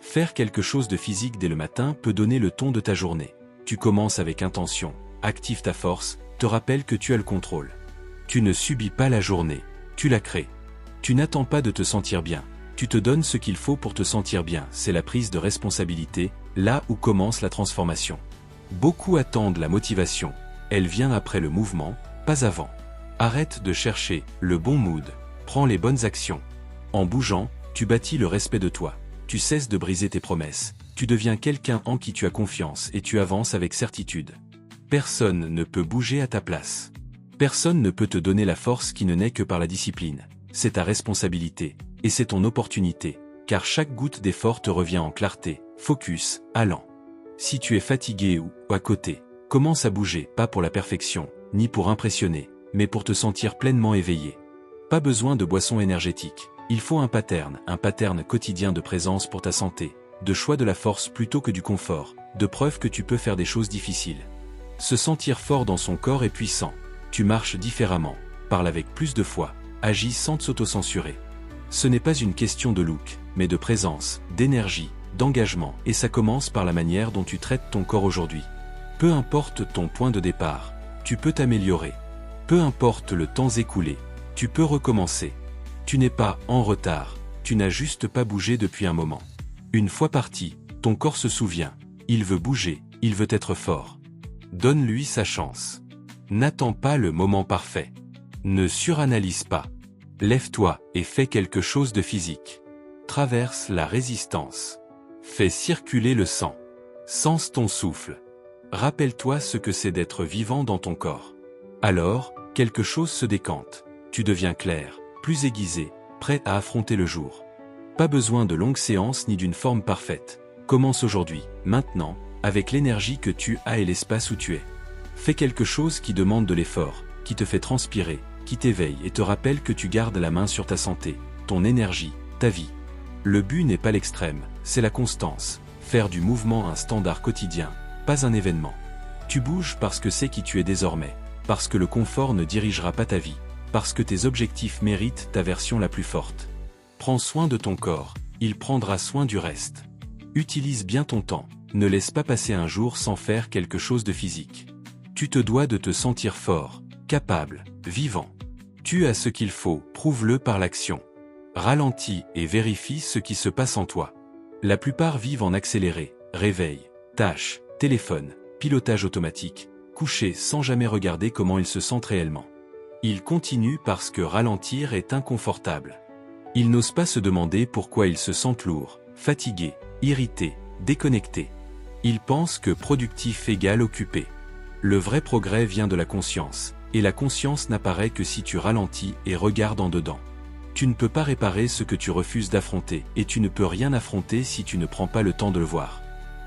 Faire quelque chose de physique dès le matin peut donner le ton de ta journée. Tu commences avec intention, active ta force, te rappelle que tu as le contrôle. Tu ne subis pas la journée, tu la crées. Tu n'attends pas de te sentir bien, tu te donnes ce qu'il faut pour te sentir bien, c'est la prise de responsabilité, là où commence la transformation. Beaucoup attendent la motivation, elle vient après le mouvement, pas avant. Arrête de chercher le bon mood, prends les bonnes actions. En bougeant, tu bâtis le respect de toi, tu cesses de briser tes promesses, tu deviens quelqu'un en qui tu as confiance et tu avances avec certitude. Personne ne peut bouger à ta place. Personne ne peut te donner la force qui ne naît que par la discipline. C'est ta responsabilité, et c'est ton opportunité, car chaque goutte d'effort te revient en clarté, focus, allant. Si tu es fatigué ou à côté, commence à bouger, pas pour la perfection, ni pour impressionner, mais pour te sentir pleinement éveillé. Pas besoin de boisson énergétique, il faut un pattern quotidien de présence pour ta santé, de choix de la force plutôt que du confort, de preuve que tu peux faire des choses difficiles. Se sentir fort dans son corps est puissant, tu marches différemment, parle avec plus de foi, agis sans s'auto-censurer. Ce n'est pas une question de look, mais de présence, d'énergie, d'engagement, et ça commence par la manière dont tu traites ton corps aujourd'hui. Peu importe ton point de départ, tu peux t'améliorer. Peu importe le temps écoulé, tu peux recommencer. Tu n'es pas en retard, tu n'as juste pas bougé depuis un moment. Une fois parti, ton corps se souvient, il veut bouger, il veut être fort. Donne-lui sa chance. N'attends pas le moment parfait. Ne suranalyse pas. Lève-toi et fais quelque chose de physique. Traverse la résistance. Fais circuler le sang. Sens ton souffle. Rappelle-toi ce que c'est d'être vivant dans ton corps. Alors, quelque chose se décante. Tu deviens clair, plus aiguisé, prêt à affronter le jour. Pas besoin de longues séances ni d'une forme parfaite. Commence aujourd'hui, maintenant, avec l'énergie que tu as et l'espace où tu es. Fais quelque chose qui demande de l'effort, qui te fait transpirer, qui t'éveille et te rappelle que tu gardes la main sur ta santé, ton énergie, ta vie. Le but n'est pas l'extrême, c'est la constance. Faire du mouvement un standard quotidien, pas un événement. Tu bouges parce que c'est qui tu es désormais, parce que le confort ne dirigera pas ta vie, parce que tes objectifs méritent ta version la plus forte. Prends soin de ton corps, il prendra soin du reste. Utilise bien ton temps, ne laisse pas passer un jour sans faire quelque chose de physique. Tu te dois de te sentir fort, capable, vivant. Tu as ce qu'il faut, prouve-le par l'action. Ralentis et vérifie ce qui se passe en toi. La plupart vivent en accéléré, réveil, tâches, téléphone, pilotage automatique, couché sans jamais regarder comment ils se sentent réellement. Ils continuent parce que ralentir est inconfortable. Ils n'osent pas se demander pourquoi ils se sentent lourds, fatigués, irrités, déconnectés. Ils pensent que productif égale occupé. Le vrai progrès vient de la conscience, Et la conscience n'apparaît que si tu ralentis et regardes en dedans. Tu ne peux pas réparer ce que tu refuses d'affronter, et tu ne peux rien affronter si tu ne prends pas le temps de le voir.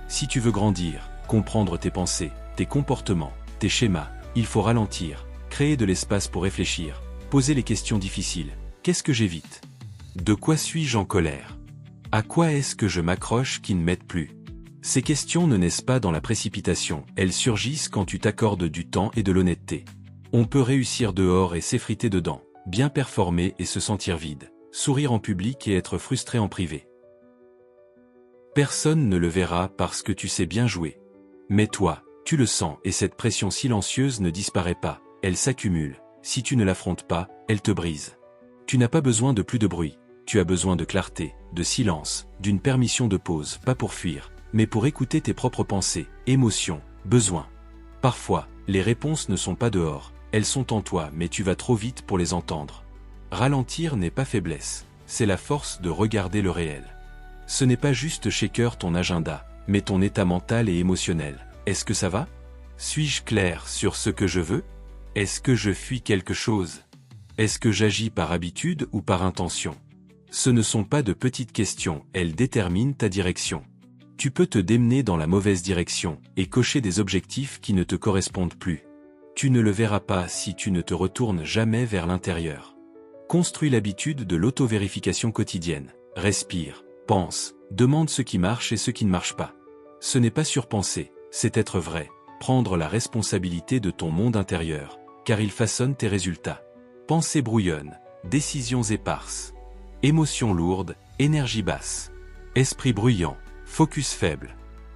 Si tu veux grandir, comprendre tes pensées, tes comportements, tes schémas, il faut ralentir, créer de l'espace pour réfléchir, poser les questions difficiles. Qu'est-ce que j'évite? De quoi suis-je en colère? À quoi est-ce que je m'accroche qui ne m'aide plus? Ces questions ne naissent pas dans la précipitation, elles surgissent quand tu t'accordes du temps et de l'honnêteté. On peut réussir dehors et s'effriter dedans, bien performer et se sentir vide, sourire en public et être frustré en privé. Personne ne le verra parce que tu sais bien jouer. Mais toi, tu le sens et cette pression silencieuse ne disparaît pas, elle s'accumule. Si tu ne l'affrontes pas, elle te brise. Tu n'as pas besoin de plus de bruit, tu as besoin de clarté, de silence, d'une permission de pause, pas pour fuir, mais pour écouter tes propres pensées, émotions, besoins. Parfois, les réponses ne sont pas dehors, elles sont en toi mais tu vas trop vite pour les entendre. Ralentir n'est pas faiblesse, c'est la force de regarder le réel. Ce n'est pas juste shaker ton agenda, mais ton état mental et émotionnel. Est-ce que ça va? Suis-je clair sur ce que je veux? Est-ce que je fuis quelque chose? Est-ce que j'agis par habitude ou par intention? Ce ne sont pas de petites questions, elles déterminent ta direction. Tu peux te démener dans la mauvaise direction et cocher des objectifs qui ne te correspondent plus. Tu ne le verras pas si tu ne te retournes jamais vers l'intérieur. Construis l'habitude de l'auto-vérification quotidienne. Respire, pense, demande ce qui marche et ce qui ne marche pas. Ce n'est pas surpenser, c'est être vrai, prendre la responsabilité de ton monde intérieur, car il façonne tes résultats. Pensée brouillonne, décisions éparses. Émotions lourdes, énergie basse. Esprit bruyant, focus faible.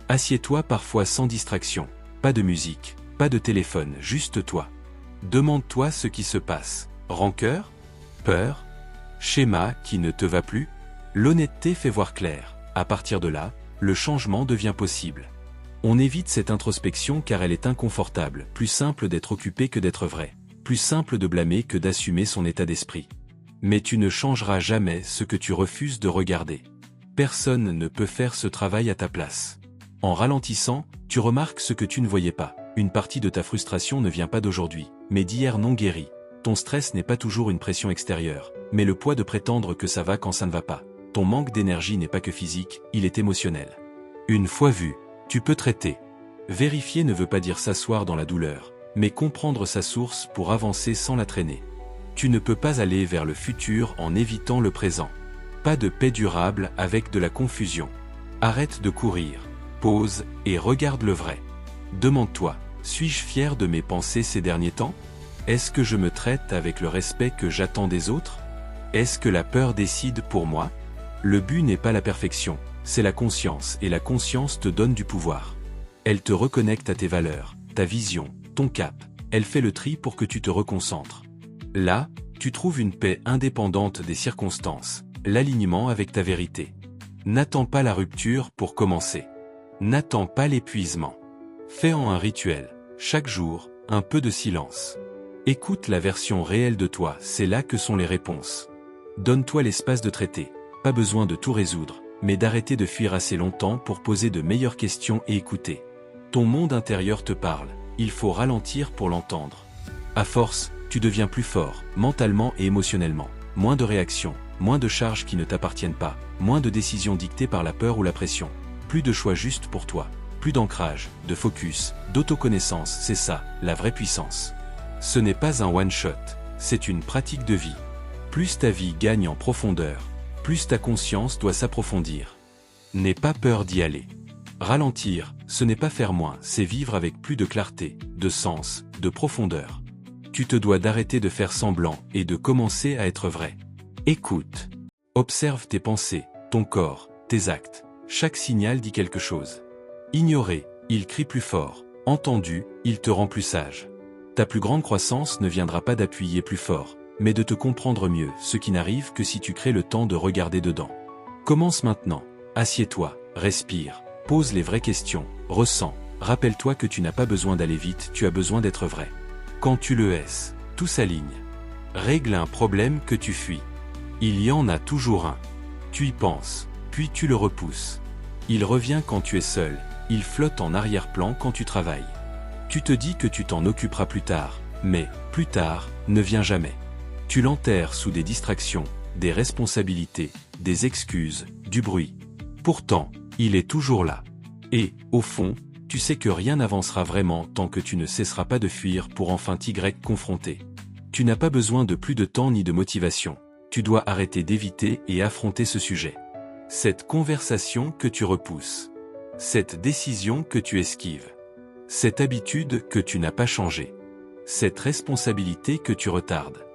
Assieds-toi parfois sans distraction, pas de musique, pas de téléphone, juste toi. Demande-toi ce qui se passe. Rancœur? Peur? Schéma qui ne te va plus? L'honnêteté fait voir clair. À partir de là, le changement devient possible. On évite cette introspection car elle est inconfortable, plus simple d'être occupé que d'être vrai, plus simple de blâmer que d'assumer son état d'esprit. Mais tu ne changeras jamais ce que tu refuses de regarder. Personne ne peut faire ce travail à ta place. En ralentissant, tu remarques ce que tu ne voyais pas. Une partie de ta frustration ne vient pas d'aujourd'hui, mais d'hier non guéri. Ton stress n'est pas toujours une pression extérieure, mais le poids de prétendre que ça va quand ça ne va pas. Ton manque d'énergie n'est pas que physique, il est émotionnel. Une fois vu, tu peux traiter. Vérifier ne veut pas dire s'asseoir dans la douleur, mais comprendre sa source pour avancer sans la traîner. Tu ne peux pas aller vers le futur en évitant le présent. Pas de paix durable avec de la confusion. Arrête de courir, pause et regarde le vrai. Demande-toi, suis-je fier de mes pensées ces derniers temps? Est-ce que je me traite avec le respect que j'attends des autres? Est-ce que la peur décide pour moi? Le but n'est pas la perfection, c'est la conscience et la conscience te donne du pouvoir. Elle te reconnecte à tes valeurs, ta vision, ton cap, elle fait le tri pour que tu te reconcentres. Là, tu trouves une paix indépendante des circonstances, l'alignement avec ta vérité. N'attends pas la rupture pour commencer. N'attends pas l'épuisement. Fais-en un rituel, chaque jour, un peu de silence. Écoute la version réelle de toi, c'est là que sont les réponses. Donne-toi l'espace de traiter, pas besoin de tout résoudre, mais d'arrêter de fuir assez longtemps pour poser de meilleures questions et écouter. Ton monde intérieur te parle, il faut ralentir pour l'entendre. À force, tu deviens plus fort, mentalement et émotionnellement. Moins de réactions, moins de charges qui ne t'appartiennent pas, moins de décisions dictées par la peur ou la pression. Plus de choix justes pour toi, plus d'ancrage, de focus, d'autoconnaissance, c'est ça, la vraie puissance. Ce n'est pas un one-shot, c'est une pratique de vie. Plus ta vie gagne en profondeur, plus ta conscience doit s'approfondir. N'aie pas peur d'y aller. Ralentir, ce n'est pas faire moins, c'est vivre avec plus de clarté, de sens, de profondeur. Tu te dois d'arrêter de faire semblant et de commencer à être vrai. Écoute. Observe tes pensées, ton corps, tes actes. Chaque signal dit quelque chose. Ignoré, il crie plus fort. Entendu, il te rend plus sage. Ta plus grande croissance ne viendra pas d'appuyer plus fort, mais de te comprendre mieux, ce qui n'arrive que si tu crées le temps de regarder dedans. Commence maintenant. Assieds-toi, respire, pose les vraies questions, ressens. Rappelle-toi que tu n'as pas besoin d'aller vite, tu as besoin d'être vrai. Quand tu le hais, tout s'aligne. Règle un problème que tu fuis. Il y en a toujours un. Tu y penses, puis tu le repousses. Il revient quand tu es seul, il flotte en arrière-plan quand tu travailles. Tu te dis que tu t'en occuperas plus tard, Mais, plus tard, ne vient jamais. Tu l'enterres sous des distractions, des responsabilités, des excuses, du bruit. Pourtant, il est toujours là. Et, au fond, tu sais que rien n'avancera vraiment tant que tu ne cesseras pas de fuir pour enfin t'y confronter. Tu n'as pas besoin de plus de temps ni de motivation. Tu dois arrêter d'éviter et affronter ce sujet. Cette conversation que tu repousses. Cette décision que tu esquives. Cette habitude que tu n'as pas changée. Cette responsabilité que tu retardes.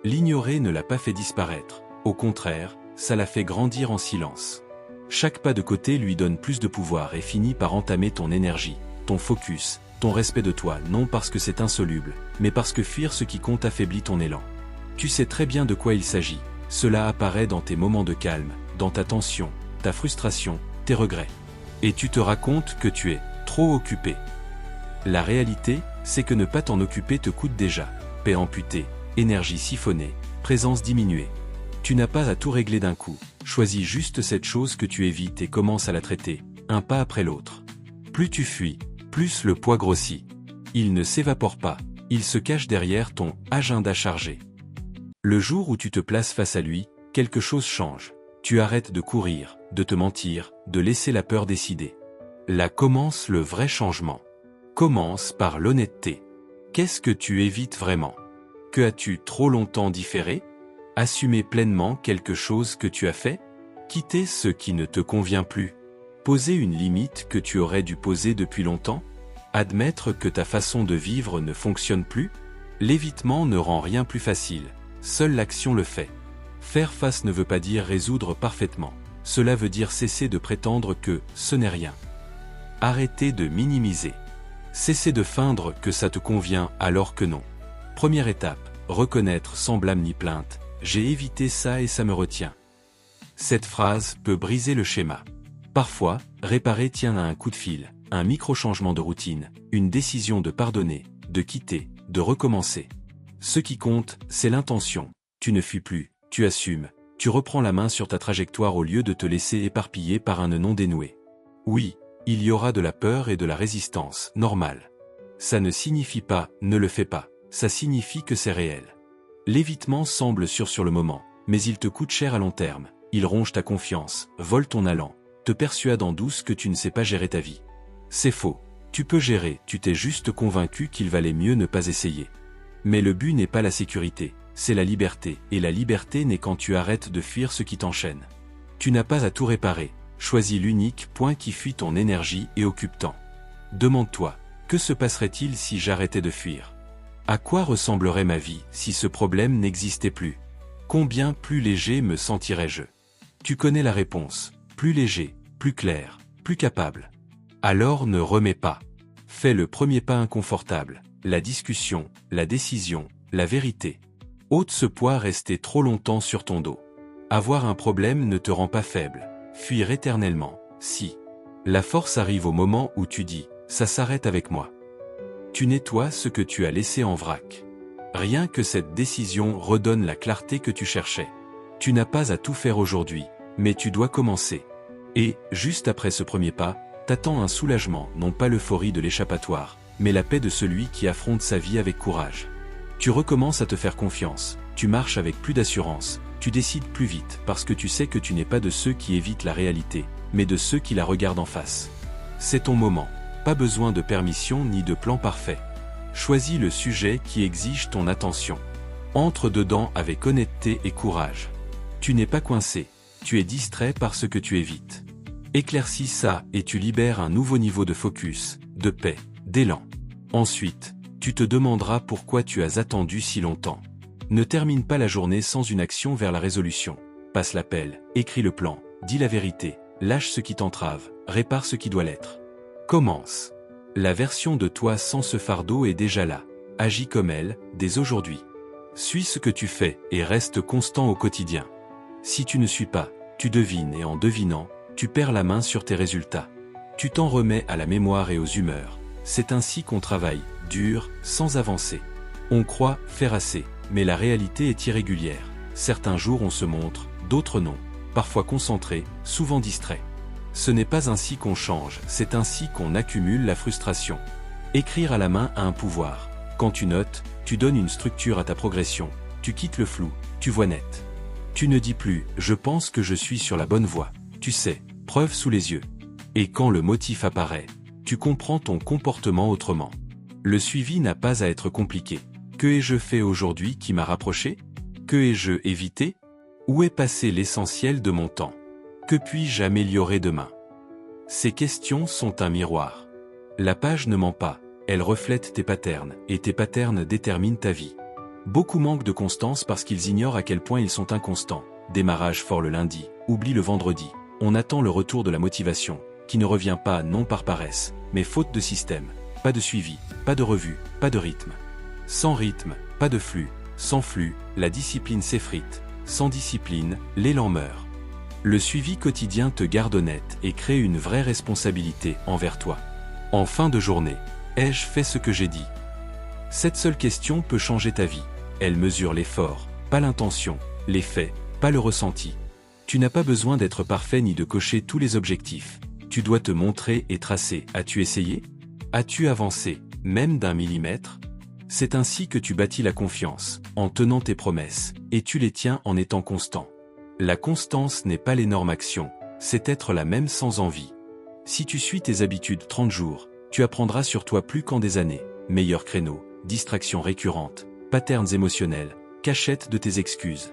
L'ignorer ne l'a pas fait disparaître. Au contraire, ça l'a fait grandir en silence. Chaque pas de côté lui donne plus de pouvoir et finit par entamer ton énergie, ton focus, ton respect de toi, non parce que c'est insoluble, mais parce que fuir ce qui compte affaiblit ton élan. Tu sais très bien de quoi il s'agit. Cela apparaît dans tes moments de calme, dans ta tension, ta frustration, tes regrets. Et tu te racontes que tu es trop occupé. La réalité, c'est que ne pas t'en occuper te coûte déjà. Paix amputée, énergie siphonnée, présence diminuée. Tu n'as pas à tout régler d'un coup. Choisis juste cette chose que tu évites et commence à la traiter, un pas après l'autre. Plus tu fuis, plus le poids grossit. Il ne s'évapore pas, il se cache derrière ton agenda chargé. Le jour où tu te places face à lui, quelque chose change. Tu arrêtes de courir, de te mentir, de laisser la peur décider. Là commence le vrai changement. Commence par l'honnêteté. Qu'est-ce que tu évites vraiment? Que as-tu trop longtemps différé? Assumer pleinement quelque chose que tu as fait? Quitter ce qui ne te convient plus? Poser une limite que tu aurais dû poser depuis longtemps? Admettre que ta façon de vivre ne fonctionne plus? L'évitement ne rend rien plus facile, seule l'action le fait. Faire face ne veut pas dire résoudre parfaitement, cela veut dire cesser de prétendre que ce n'est rien. Arrêter de minimiser. Cesser de feindre que ça te convient alors que non. Première étape, reconnaître sans blâme ni plainte. J'ai évité ça et ça me retient. Cette phrase peut briser le schéma. Parfois, réparer tient à un coup de fil, un micro-changement de routine, une décision de pardonner, de quitter, de recommencer. Ce qui compte, c'est l'intention. Tu ne fuis plus, tu assumes, tu reprends la main sur ta trajectoire au lieu de te laisser éparpiller par un nœud non dénoué. Oui, il y aura de la peur et de la résistance, normal. Ça ne signifie pas « ne le fais pas », ça signifie que c'est réel. L'évitement semble sûr sur le moment, mais il te coûte cher à long terme. Il ronge ta confiance, vole ton allant, te persuade en douce que tu ne sais pas gérer ta vie. C'est faux. Tu peux gérer, tu t'es juste convaincu qu'il valait mieux ne pas essayer. Mais le but n'est pas la sécurité, c'est la liberté, et la liberté naît quand tu arrêtes de fuir ce qui t'enchaîne. Tu n'as pas à tout réparer, choisis l'unique point qui fuit ton énergie et occupe temps. Demande-toi, que se passerait-il si j'arrêtais de fuir? À quoi ressemblerait ma vie si ce problème n'existait plus? Combien plus léger me sentirais-je? Tu connais la réponse, plus léger, plus clair, plus capable. Alors ne remets pas. Fais le premier pas inconfortable, la discussion, la décision, la vérité. Ôte ce poids resté trop longtemps sur ton dos. Avoir un problème ne te rend pas faible. Fuir éternellement, si. La force arrive au moment où tu dis, ça s'arrête avec moi. Tu nettoies ce que tu as laissé en vrac. Rien que cette décision redonne la clarté que tu cherchais. Tu n'as pas à tout faire aujourd'hui, mais tu dois commencer. Et, juste après ce premier pas, t'attend un soulagement, non pas l'euphorie de l'échappatoire, mais la paix de celui qui affronte sa vie avec courage. Tu recommences à te faire confiance, tu marches avec plus d'assurance, tu décides plus vite parce que tu sais que tu n'es pas de ceux qui évitent la réalité, mais de ceux qui la regardent en face. C'est ton moment. Pas besoin de permission ni de plan parfait. Choisis le sujet qui exige ton attention. Entre dedans avec honnêteté et courage. Tu n'es pas coincé, tu es distrait par ce que tu évites. Éclaircis ça et tu libères un nouveau niveau de focus, de paix, d'élan. Ensuite, tu te demanderas pourquoi tu as attendu si longtemps. Ne termine pas la journée sans une action vers la résolution. Passe l'appel, écris le plan, dis la vérité, lâche ce qui t'entrave, répare ce qui doit l'être. Commence. La version de toi sans ce fardeau est déjà là. Agis comme elle, dès aujourd'hui. Suis ce que tu fais et reste constant au quotidien. Si tu ne suis pas, tu devines et en devinant, tu perds la main sur tes résultats. Tu t'en remets à la mémoire et aux humeurs. C'est ainsi qu'on travaille, dur, sans avancer. On croit faire assez, mais la réalité est irrégulière. Certains jours on se montre, d'autres non. Parfois concentré, souvent distrait. Ce n'est pas ainsi qu'on change, c'est ainsi qu'on accumule la frustration. Écrire à la main a un pouvoir. Quand tu notes, tu donnes une structure à ta progression, tu quittes le flou, tu vois net. Tu ne dis plus « je pense que je suis sur la bonne voie », tu sais, preuve sous les yeux. Et quand le motif apparaît, tu comprends ton comportement autrement. Le suivi n'a pas à être compliqué. Que ai-je fait aujourd'hui qui m'a rapproché? Que ai-je évité? Où est passé l'essentiel de mon temps? Que puis-je améliorer demain? Ces questions sont un miroir. La page ne ment pas, elle reflète tes patterns, et tes patterns déterminent ta vie. Beaucoup manquent de constance parce qu'ils ignorent à quel point ils sont inconstants. Démarrage fort le lundi, oubli le vendredi. On attend le retour de la motivation, qui ne revient pas non par paresse, mais faute de système. Pas de suivi, pas de revue, pas de rythme. Sans rythme, pas de flux. Sans flux, la discipline s'effrite. Sans discipline, l'élan meurt. Le suivi quotidien te garde honnête et crée une vraie responsabilité envers toi. En fin de journée, ai-je fait ce que j'ai dit? Cette seule question peut changer ta vie. Elle mesure l'effort, pas l'intention, les faits, pas le ressenti. Tu n'as pas besoin d'être parfait ni de cocher tous les objectifs. Tu dois te montrer et tracer. As-tu essayé? As-tu avancé, même d'1 millimètre? C'est ainsi que tu bâtis la confiance, en tenant tes promesses, et tu les tiens en étant constant. La constance n'est pas l'énorme action, c'est être la même sans envie. Si tu suis tes habitudes 30 jours, tu apprendras sur toi plus qu'en des années. Meilleur créneau, distractions récurrentes, patterns émotionnels, cachette de tes excuses.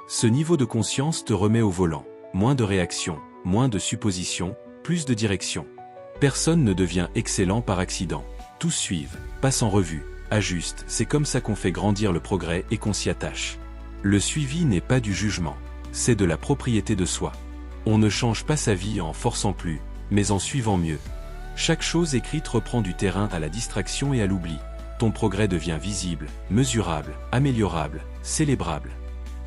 Ce niveau de conscience te remet au volant, moins de réactions, moins de suppositions, plus de direction. Personne ne devient excellent par accident. Tous suivent, passent en revue, ajustent, c'est comme ça qu'on fait grandir le progrès et qu'on s'y attache. Le suivi n'est pas du jugement, c'est de la propriété de soi. On ne change pas sa vie en forçant plus, mais en suivant mieux. Chaque chose écrite reprend du terrain à la distraction et à l'oubli. Ton progrès devient visible, mesurable, améliorable, célébrable.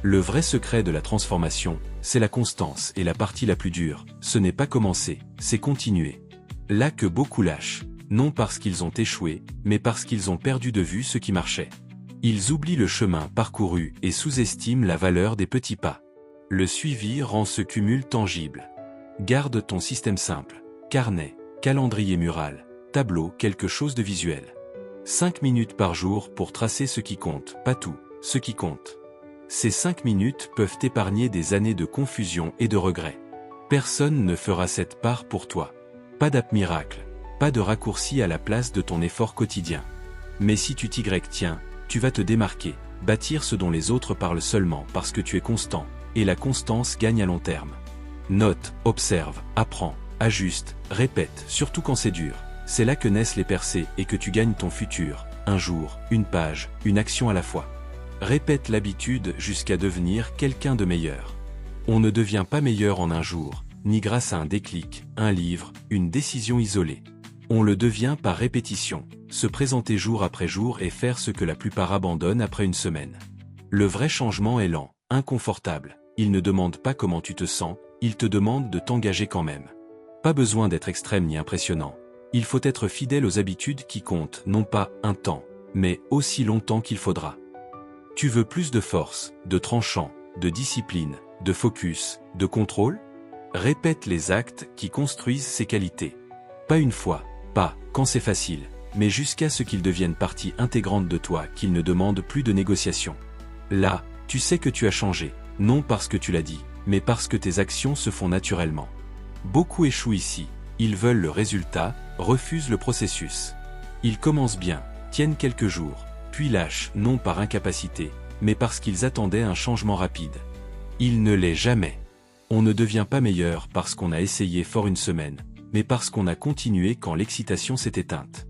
Le vrai secret de la transformation, c'est la constance et la partie la plus dure, ce n'est pas commencer, c'est continuer. Là que beaucoup lâchent, non parce qu'ils ont échoué, mais parce qu'ils ont perdu de vue ce qui marchait. Ils oublient le chemin parcouru et sous-estiment la valeur des petits pas. Le suivi rend ce cumul tangible. Garde ton système simple, carnet, calendrier mural, tableau, quelque chose de visuel. 5 minutes par jour pour tracer ce qui compte, pas tout, ce qui compte. Ces 5 minutes peuvent épargner des années de confusion et de regrets. Personne ne fera cette part pour toi. Pas d'app miracle, pas de raccourci à la place de ton effort quotidien. Mais si tu t'y tiens, tu vas te démarquer, bâtir ce dont les autres parlent seulement parce que tu es constant, et la constance gagne à long terme. Note, observe, apprends, ajuste, répète, surtout quand c'est dur. C'est là que naissent les percées et que tu gagnes ton futur, un jour, une page, une action à la fois. Répète l'habitude jusqu'à devenir quelqu'un de meilleur. On ne devient pas meilleur en un jour, ni grâce à un déclic, un livre, une décision isolée. On le devient par répétition, se présenter jour après jour et faire ce que la plupart abandonnent après une semaine. Le vrai changement est lent, inconfortable, il ne demande pas comment tu te sens, il te demande de t'engager quand même. Pas besoin d'être extrême ni impressionnant. Il faut être fidèle aux habitudes qui comptent, non pas un temps, mais aussi longtemps qu'il faudra. Tu veux plus de force, de tranchant, de discipline, de focus, de contrôle? Répète les actes qui construisent ces qualités. Pas une fois, pas quand c'est facile, mais jusqu'à ce qu'ils deviennent partie intégrante de toi, qu'ils ne demandent plus de négociation. Là, tu sais que tu as changé, non parce que tu l'as dit, mais parce que tes actions se font naturellement. Beaucoup échouent ici, ils veulent le résultat, refusent le processus. Ils commencent bien, tiennent quelques jours, puis lâchent, non par incapacité, mais parce qu'ils attendaient un changement rapide. Il ne l'est jamais. On ne devient pas meilleur parce qu'on a essayé fort une semaine, mais parce qu'on a continué quand l'excitation s'est éteinte.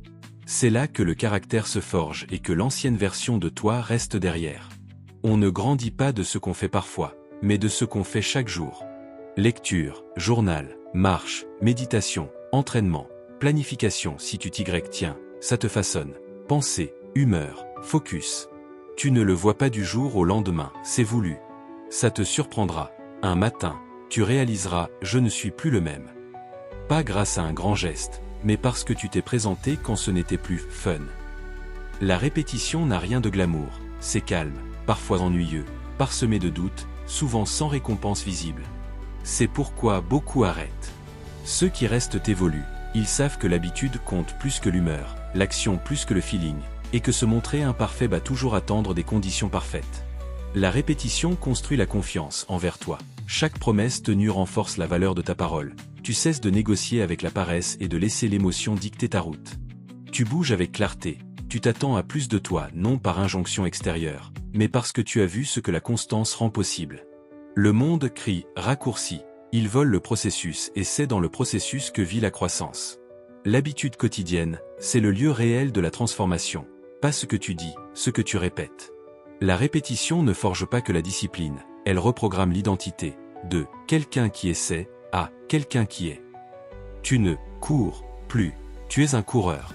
C'est là que le caractère se forge et que l'ancienne version de toi reste derrière. On ne grandit pas de ce qu'on fait parfois, mais de ce qu'on fait chaque jour. Lecture, journal, marche, méditation, entraînement, planification si tu t'y tiens, ça te façonne. Pensée, humeur, focus. Tu ne le vois pas du jour au lendemain, c'est voulu. Ça te surprendra. Un matin, tu réaliseras « je ne suis plus le même ». Pas grâce à un grand geste, mais parce que tu t'es présenté quand ce n'était plus « fun ». La répétition n'a rien de glamour, c'est calme, parfois ennuyeux, parsemé de doutes, souvent sans récompense visible. C'est pourquoi beaucoup arrêtent. Ceux qui restent évoluent, ils savent que l'habitude compte plus que l'humeur, l'action plus que le feeling, et que se montrer imparfait va toujours attendre des conditions parfaites. La répétition construit la confiance envers toi. Chaque promesse tenue renforce la valeur de ta parole. Tu cesses de négocier avec la paresse et de laisser l'émotion dicter ta route. Tu bouges avec clarté. Tu t'attends à plus de toi, non par injonction extérieure, mais parce que tu as vu ce que la constance rend possible. Le monde crie « raccourci ». Il vole le processus et c'est dans le processus que vit la croissance. L'habitude quotidienne, c'est le lieu réel de la transformation. Pas ce que tu dis, ce que tu répètes. La répétition ne forge pas que la discipline, elle reprogramme l'identité, de quelqu'un qui essaie à quelqu'un qui est. Tu ne cours plus, tu es un coureur.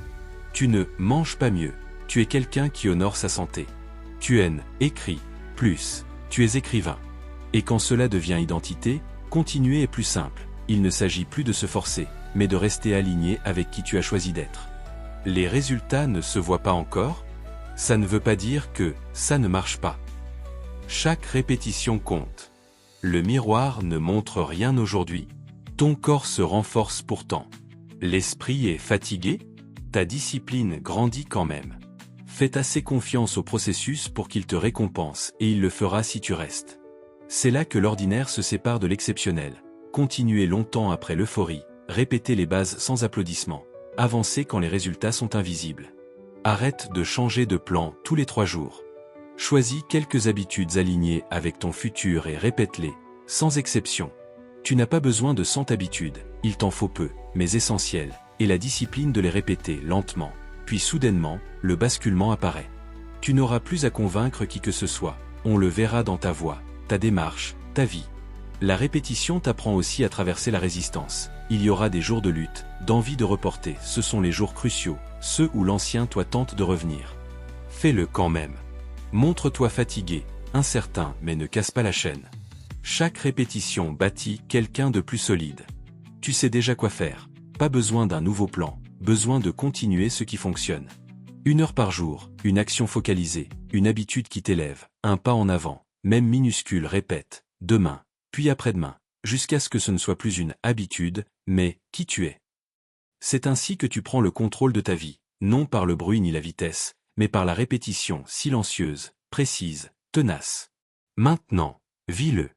Tu ne manges pas mieux, tu es quelqu'un qui honore sa santé. Tu écris plus, tu es écrivain. Et quand cela devient identité, continuer est plus simple. Il ne s'agit plus de se forcer, mais de rester aligné avec qui tu as choisi d'être. Les résultats ne se voient pas encore? Ça ne veut pas dire que ça ne marche pas. Chaque répétition compte. Le miroir ne montre rien aujourd'hui. Ton corps se renforce pourtant. L'esprit est fatigué? Ta discipline grandit quand même. Fais assez confiance au processus pour qu'il te récompense et il le fera si tu restes. C'est là que l'ordinaire se sépare de l'exceptionnel. Continuer longtemps après l'euphorie, répéter les bases sans applaudissements, avancer quand les résultats sont invisibles. Arrête de changer de plan tous les 3 jours. Choisis quelques habitudes alignées avec ton futur et répète-les, sans exception. Tu n'as pas besoin de 100 habitudes, il t'en faut peu, mais essentielles, et la discipline de les répéter lentement. Puis soudainement, le basculement apparaît. Tu n'auras plus à convaincre qui que ce soit, on le verra dans ta voix, ta démarche, ta vie. La répétition t'apprend aussi à traverser la résistance. Il y aura des jours de lutte, d'envie de reporter, ce sont les jours cruciaux, ceux où l'ancien toi tente de revenir. Fais-le quand même. Montre-toi fatigué, incertain, mais ne casse pas la chaîne. Chaque répétition bâtit quelqu'un de plus solide. Tu sais déjà quoi faire, pas besoin d'un nouveau plan, besoin de continuer ce qui fonctionne. 1 heure par jour, une action focalisée, une habitude qui t'élève, un pas en avant, même minuscule, répète, demain, puis après-demain, jusqu'à ce que ce ne soit plus une habitude, mais qui tu es. C'est ainsi que tu prends le contrôle de ta vie, non par le bruit ni la vitesse, mais par la répétition silencieuse, précise, tenace. Maintenant, vis-le.